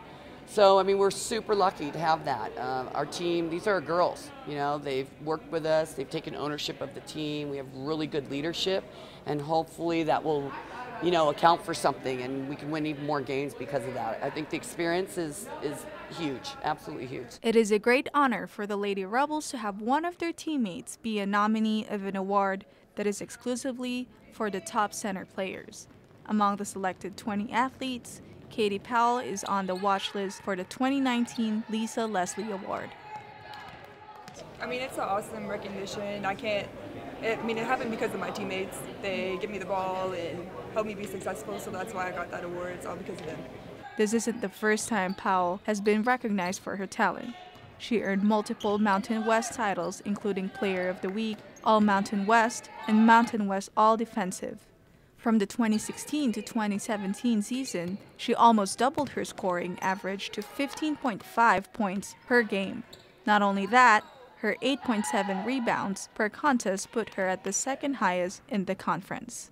S7: So, I mean, we're super lucky to have that. Our team, these are our girls, you know, they've worked with us, they've taken ownership of the team, we have really good leadership, and hopefully that will, you know, account for something and we can win even more games because of that. I think the experience is huge, absolutely huge.
S15: It is a great honor for the Lady Rebels to have one of their teammates be a nominee of an award that is exclusively for the top center players. Among the selected 20 athletes, Katie Powell is on the watch list for the 2019 Lisa Leslie Award.
S16: I mean, it's an awesome recognition. It happened because of my teammates. They give me the ball and help me be successful, so that's why I got that award. It's all because of them.
S15: This isn't the first time Powell has been recognized for her talent. She earned multiple Mountain West titles, including Player of the Week, All Mountain West, and Mountain West All Defensive. From the 2016 to 2017 season, she almost doubled her scoring average to 15.5 points per game. Not only that, her 8.7 rebounds per contest put her at the second highest in the conference.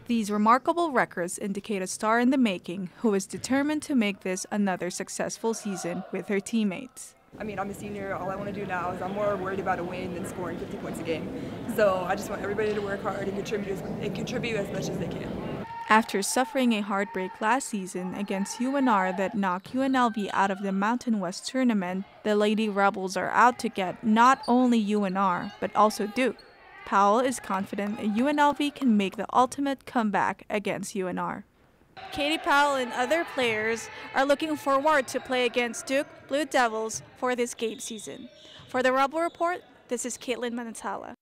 S15: These remarkable records indicate a star in the making who is determined to make this another successful season with her teammates.
S16: I mean, I'm a senior. All I want to do now is I'm more worried about a win than scoring 50 points a game. So I just want everybody to work hard and contribute as much as they can.
S15: After suffering a heartbreak last season against UNR that knocked UNLV out of the Mountain West tournament, the Lady Rebels are out to get not only UNR, but also Duke. Powell is confident that UNLV can make the ultimate comeback against UNR. Katie Powell and other players are looking forward to play against Duke Blue Devils for this game season. For the Rebel Report, this is Caitlin Manatala.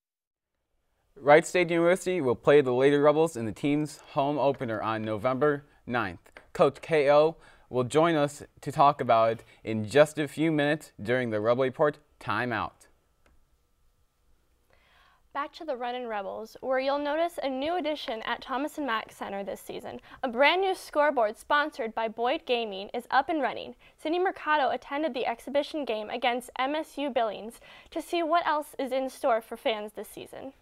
S9: Wright State University will play the Lady Rebels in the team's home opener on November 9th. Coach K.O. will join us to talk about it in just a few minutes during the Rebel Report Timeout.
S10: Back to the Runnin' Rebels, where you'll notice a new addition at Thomas & Mack Center this season. A brand new scoreboard sponsored by Boyd Gaming is up and running. Cindy Mercado attended the exhibition game against MSU Billings to see what else is in store for fans this season.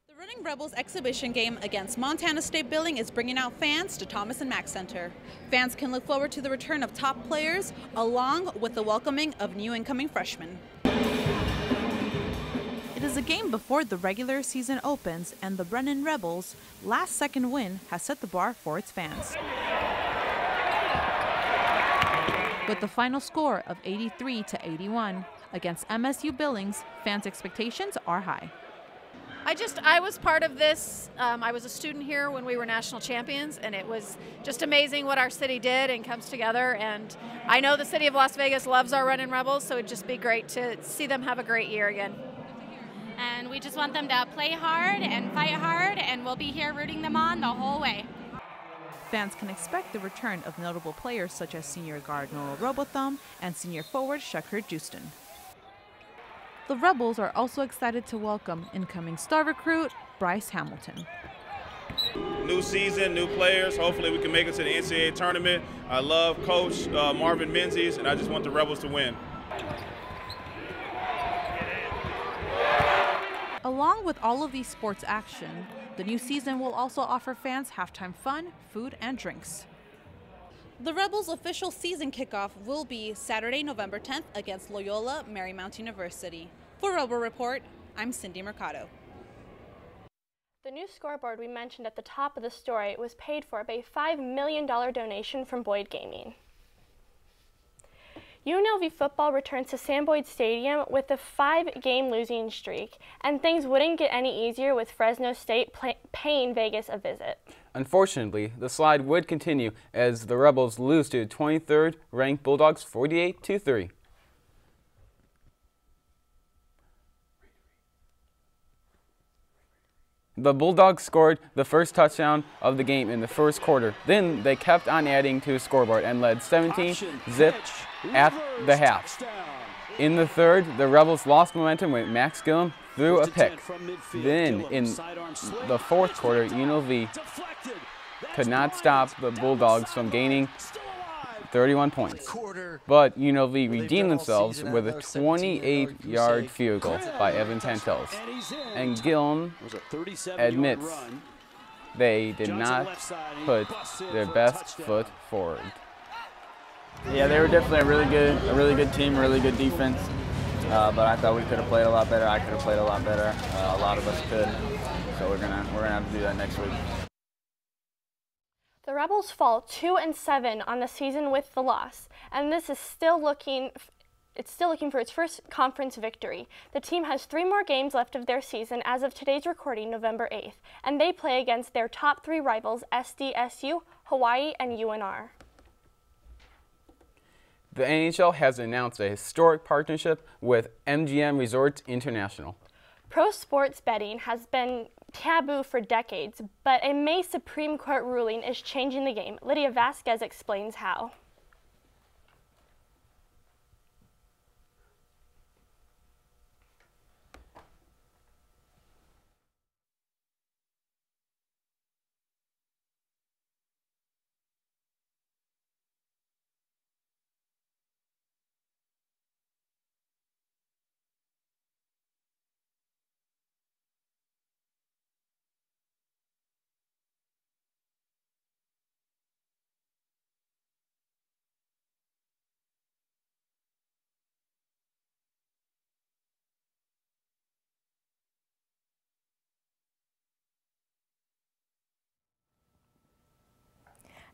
S17: The Running Rebels exhibition game against Montana State Billings is bringing out fans to Thomas & Mack Center. Fans can look forward to the return of top players along with the welcoming of new incoming freshmen. It is a game before the regular season opens, and the Brennan Rebels' last-second win has set the bar for its fans. With the final score of 83-81 against MSU Billings, fans' expectations are high.
S18: I was part of this. I was a student here when we were national champions, and it was just amazing what our city did and comes together. And I know the city of Las Vegas loves our Runnin' Rebels, so it'd just be great to see them have a great year again.
S19: And we just want them to play hard and fight hard, and we'll be here rooting them on the whole way.
S17: Fans can expect the return of notable players such as senior guard Noah Robotham and senior forward Shakur Justin. The Rebels are also excited to welcome incoming star recruit Bryce Hamilton.
S20: New season, new players. Hopefully we can make it to the NCAA tournament. I love Coach Marvin Menzies, and I just want the Rebels to win.
S17: Along with all of these sports action, the new season will also offer fans halftime fun, food, and drinks. The Rebels' official season kickoff will be Saturday, November 10th against Loyola Marymount University. For Rebel Report, I'm Cindy Mercado.
S10: The new scoreboard we mentioned at the top of the story was paid for by a $5 million donation from Boyd Gaming. UNLV football returns to Sam Boyd Stadium with a 5-game losing streak, and things wouldn't get any easier with Fresno State paying Vegas a visit.
S9: Unfortunately, the slide would continue as the Rebels lose to 23rd ranked Bulldogs 48-3. The Bulldogs scored the first touchdown of the game in the first quarter. Then they kept on adding to the scoreboard and led 17-zip at the half. In the third, the Rebels lost momentum when Max Gillum threw a pick. Then in the fourth quarter, UNLV could not stop the Bulldogs from gaining 31 points. But UNLV redeemed themselves with a 28-yard field goal by Evan Pantelis. And Gillum admits they did not put their best foot forward.
S1: Yeah, they were definitely a really good team, really good defense. But I thought we could have played a lot better. I could have played a lot better. A lot of us could. So we're gonna have to do that next week.
S10: The Rebels fall 2-7 on the season with the loss, and this is still looking for its first conference victory. The team has 3 more games left of their season as of today's recording, November 8th, and they play against their top 3 rivals, SDSU, Hawaii, and UNR.
S9: The NHL has announced a historic partnership with MGM Resorts International.
S10: Pro sports betting has been taboo for decades, but a May Supreme Court ruling is changing the game. Lydia Vasquez explains how.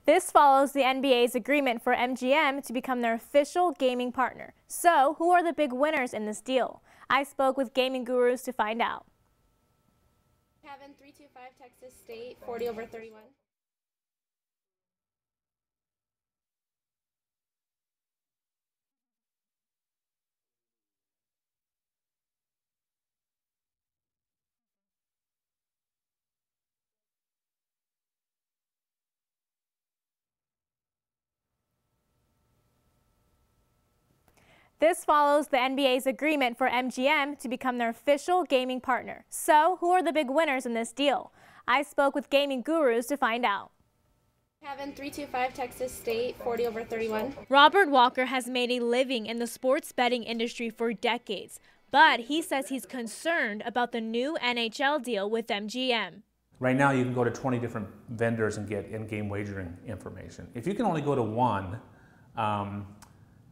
S6: This follows the NBA's agreement for MGM to become their official gaming partner. So, who are the big winners in this deal? I spoke with gaming gurus to find out.
S5: Having 325 Texas State, 40/31.
S6: This follows the NBA's agreement for MGM to become their official gaming partner. So, who are the big winners in this deal? I spoke with gaming gurus to find out.
S5: Having 325 Texas State, 40/31.
S6: Robert Walker has made a living in the sports betting industry for decades, but he says he's concerned about the new NHL deal with MGM.
S21: Right now, you can go to 20 different vendors and get in-game wagering information. If you can only go to one,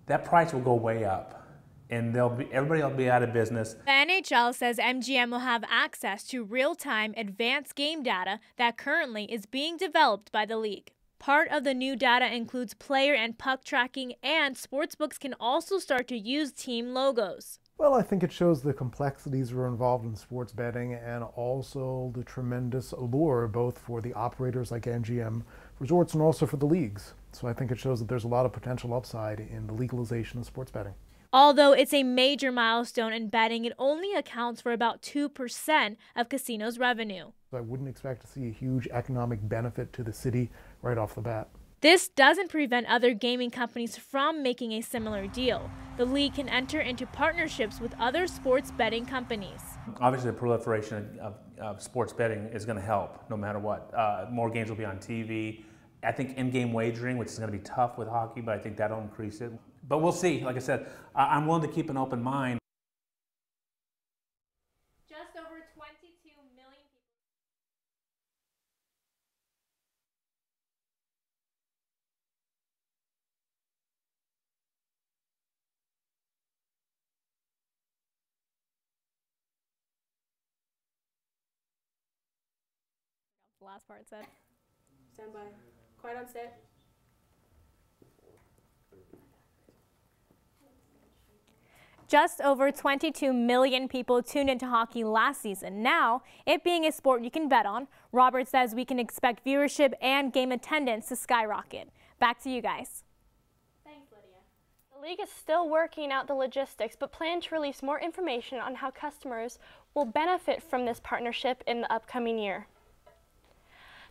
S21: that price will go way up, and everybody will be out of business.
S6: The NHL says MGM will have access to real-time advanced game data that currently is being developed by the league. Part of the new data includes player and puck tracking, and sportsbooks can also start to use team logos.
S22: Well, I think it shows the complexities that are involved in sports betting and also the tremendous allure both for the operators like MGM Resorts and also for the leagues. So I think it shows that there's a lot of potential upside in the legalization of sports betting.
S6: Although it's a major milestone in betting, it only accounts for about 2% of casinos' revenue.
S22: I wouldn't expect to see a huge economic benefit to the city right off the bat.
S6: This doesn't prevent other gaming companies from making a similar deal. The league can enter into partnerships with other sports betting companies.
S21: Obviously, the proliferation of sports betting is going to help no matter what. More games will be on TV. I think in-game wagering, which is going to be tough with hockey, but I think that'll increase it. But we'll see. Like I said, I'm willing to keep an open mind.
S6: Just over 22 million people. The last part said.
S5: Stand by. Quiet on set.
S6: Just over 22 million people tuned into hockey last season. Now, it being a sport you can bet on, Robert says we can expect viewership and game attendance to skyrocket. Back to you guys.
S10: Thanks, Lydia. The league is still working out the logistics, but plan to release more information on how customers will benefit from this partnership in the upcoming year.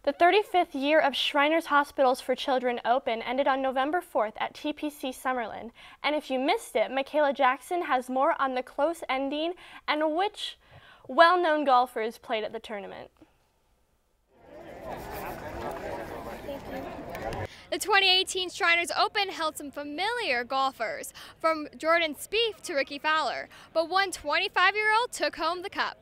S10: The 35th year of Shriners Hospitals for Children Open ended on November 4th at TPC Summerlin. And if you missed it, Michaela Jackson has more on the close ending and which well-known golfers played at the tournament.
S2: The 2018 Shriners Open held some familiar golfers, from Jordan Spieth to Ricky Fowler, but one 25-year-old took home the cup.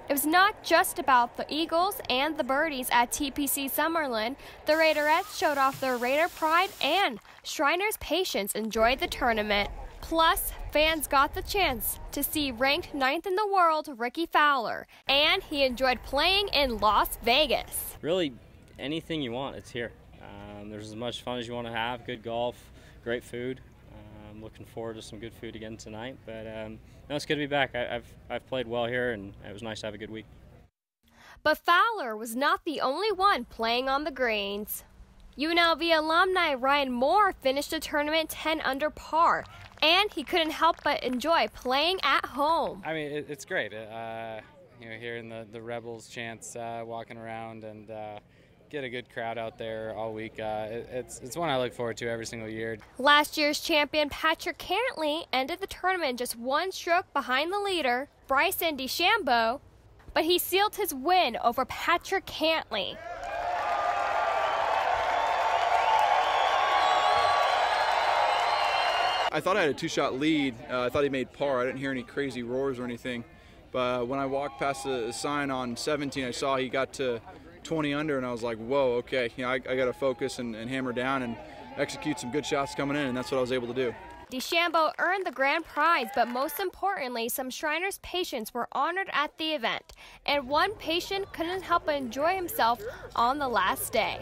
S10: It was not just about the Eagles and the birdies at TPC Summerlin. The Raiderettes showed off their Raider pride, and Shriners' patience enjoyed the tournament. Plus, fans got the chance to see ranked 9th in the world Ricky Fowler, and he enjoyed playing in Las Vegas.
S3: Really, anything you want, it's here. There's as much fun as you want to have, good golf, great food. I'm looking forward to some good food again tonight, but no, it's good to be back. I've played well here, and it was nice to have a good week.
S10: But Fowler was not the only one playing on the greens. UNLV alumni Ryan Moore finished the tournament 10 under par, and he couldn't help but enjoy playing at home.
S3: I mean, it's great. Hearing the Rebels chants, walking around, and get a good crowd out there all week. It's one I look forward to every single year.
S10: Last year's champion Patrick Cantley ended the tournament just one stroke behind the leader, Bryson DeChambeau, but he sealed his win over Patrick Cantley.
S23: I thought I had a two-shot lead. I thought he made par. I didn't hear any crazy roars or anything. But when I walked past the sign on 17, I saw he got to 20 under, and I was like, whoa, okay, I got to focus and hammer down and execute some good shots coming in, and that's what I was able to do.
S10: DeChambeau earned the grand prize, but most importantly, some Shriners patients were honored at the event, and one patient couldn't help but enjoy himself on the last day.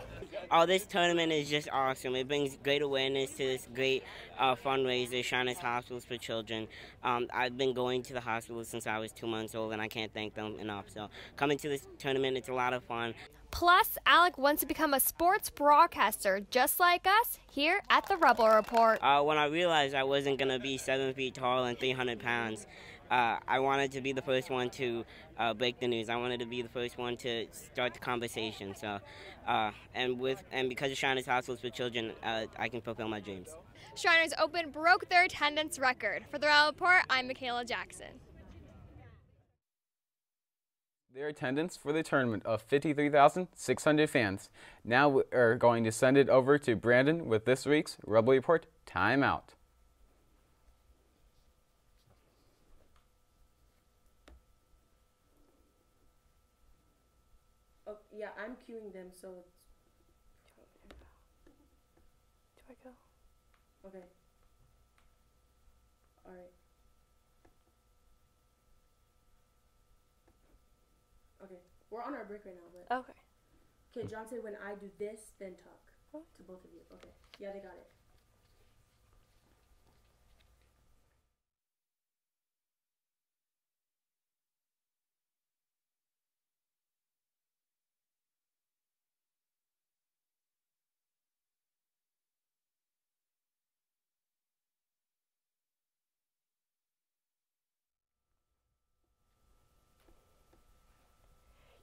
S24: Oh, this tournament is just awesome. It brings great awareness to this great fundraiser, Shriners Hospitals for Children. I've been going to the hospital since I was 2 months old, and I can't thank them enough. So coming to this tournament, it's a lot of fun.
S10: Plus, Alec wants to become a sports broadcaster, just like us, here at the Rebel Report.
S24: When I realized I wasn't going to be 7 feet tall and 300 pounds, I wanted to be the first one to break the news. I wanted to be the first one to start the conversation. So, and because of Shriners Hospitals for Children, I can fulfill my dreams.
S2: Shriners Open broke their attendance record. For the Rebel Report, I'm Michaela Jackson.
S9: Their attendance for the tournament of 53,600 fans. Now we're going to send it over to Brandon with this week's Rebel Report Timeout.
S5: Oh, yeah, I'm cueing them, so it's...
S10: Do I go?
S5: Okay. All right. Okay, we're on our break right now, but...
S10: Okay.
S5: Okay, John said when I do this, then talk to both of you. Okay. Yeah, they got it.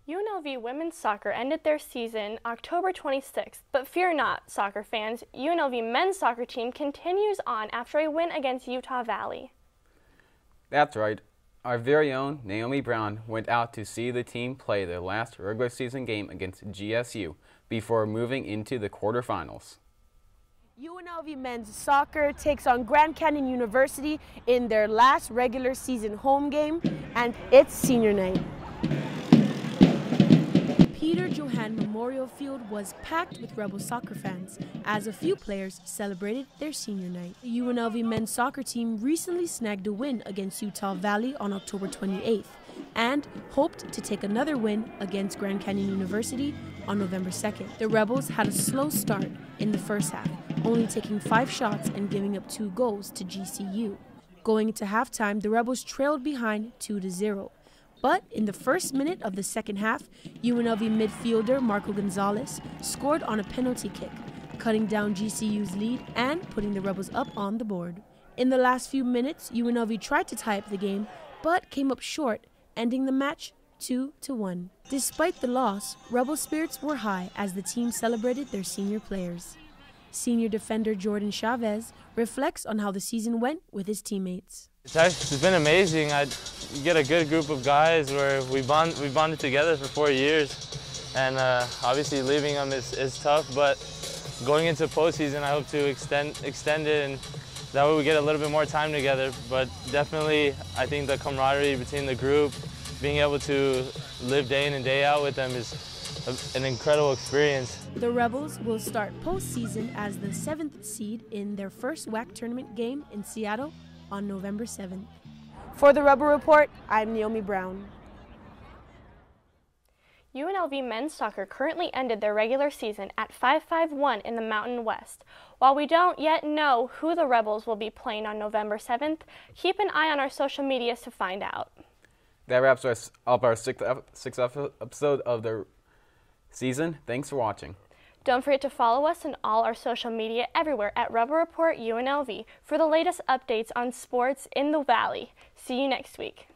S10: UNLV women's soccer ended their season October 26th, but fear not, soccer fans. UNLV men's soccer team continues on after a win against Utah Valley.
S9: That's right. Our very own Naomi Brown went out to see the team play their last regular season game against GSU before moving into the quarterfinals.
S25: UNLV men's soccer takes on Grand Canyon University in their last regular season home game, and it's senior night. Peter Johann Memorial Field was packed with Rebel soccer fans as a few players celebrated their senior night. The UNLV men's soccer team recently snagged a win against Utah Valley on October 28th and hoped to take another win against Grand Canyon University on November 2nd. The Rebels had a slow start in the first half, only taking 5 shots and giving up 2 goals to GCU. Going into halftime, the Rebels trailed behind 2-0. But in the first minute of the second half, UNLV midfielder Marco Gonzalez scored on a penalty kick, cutting down GCU's lead and putting the Rebels up on the board. In the last few minutes, UNLV tried to tie up the game, but came up short ending the match 2-1. Despite the loss, Rebel spirits were high as the team celebrated their senior players. Senior defender Jordan Chavez reflects on how the season went with his teammates.
S4: It's been amazing. You get a good group of guys where we bonded together for 4 years, and obviously leaving them is tough. But going into postseason, I hope to extend it, and that way we get a little bit more time together. But definitely, I think the camaraderie between the group, being able to live day in and day out with them is an incredible experience.
S25: The Rebels will start postseason as the 7th seed in their first WAC tournament game in Seattle on November 7th. For the Rebel Report, I'm Naomi Brown.
S10: UNLV men's soccer currently ended their regular season at 5-5-1 in the Mountain West. While we don't yet know who the Rebels will be playing on November 7th, keep an eye on our social medias to find out.
S9: That wraps up our sixth episode of the season. Thanks for watching.
S10: Don't forget to follow us on all our social media everywhere at Rebel Report UNLV for the latest updates on sports in the Valley. See you next week.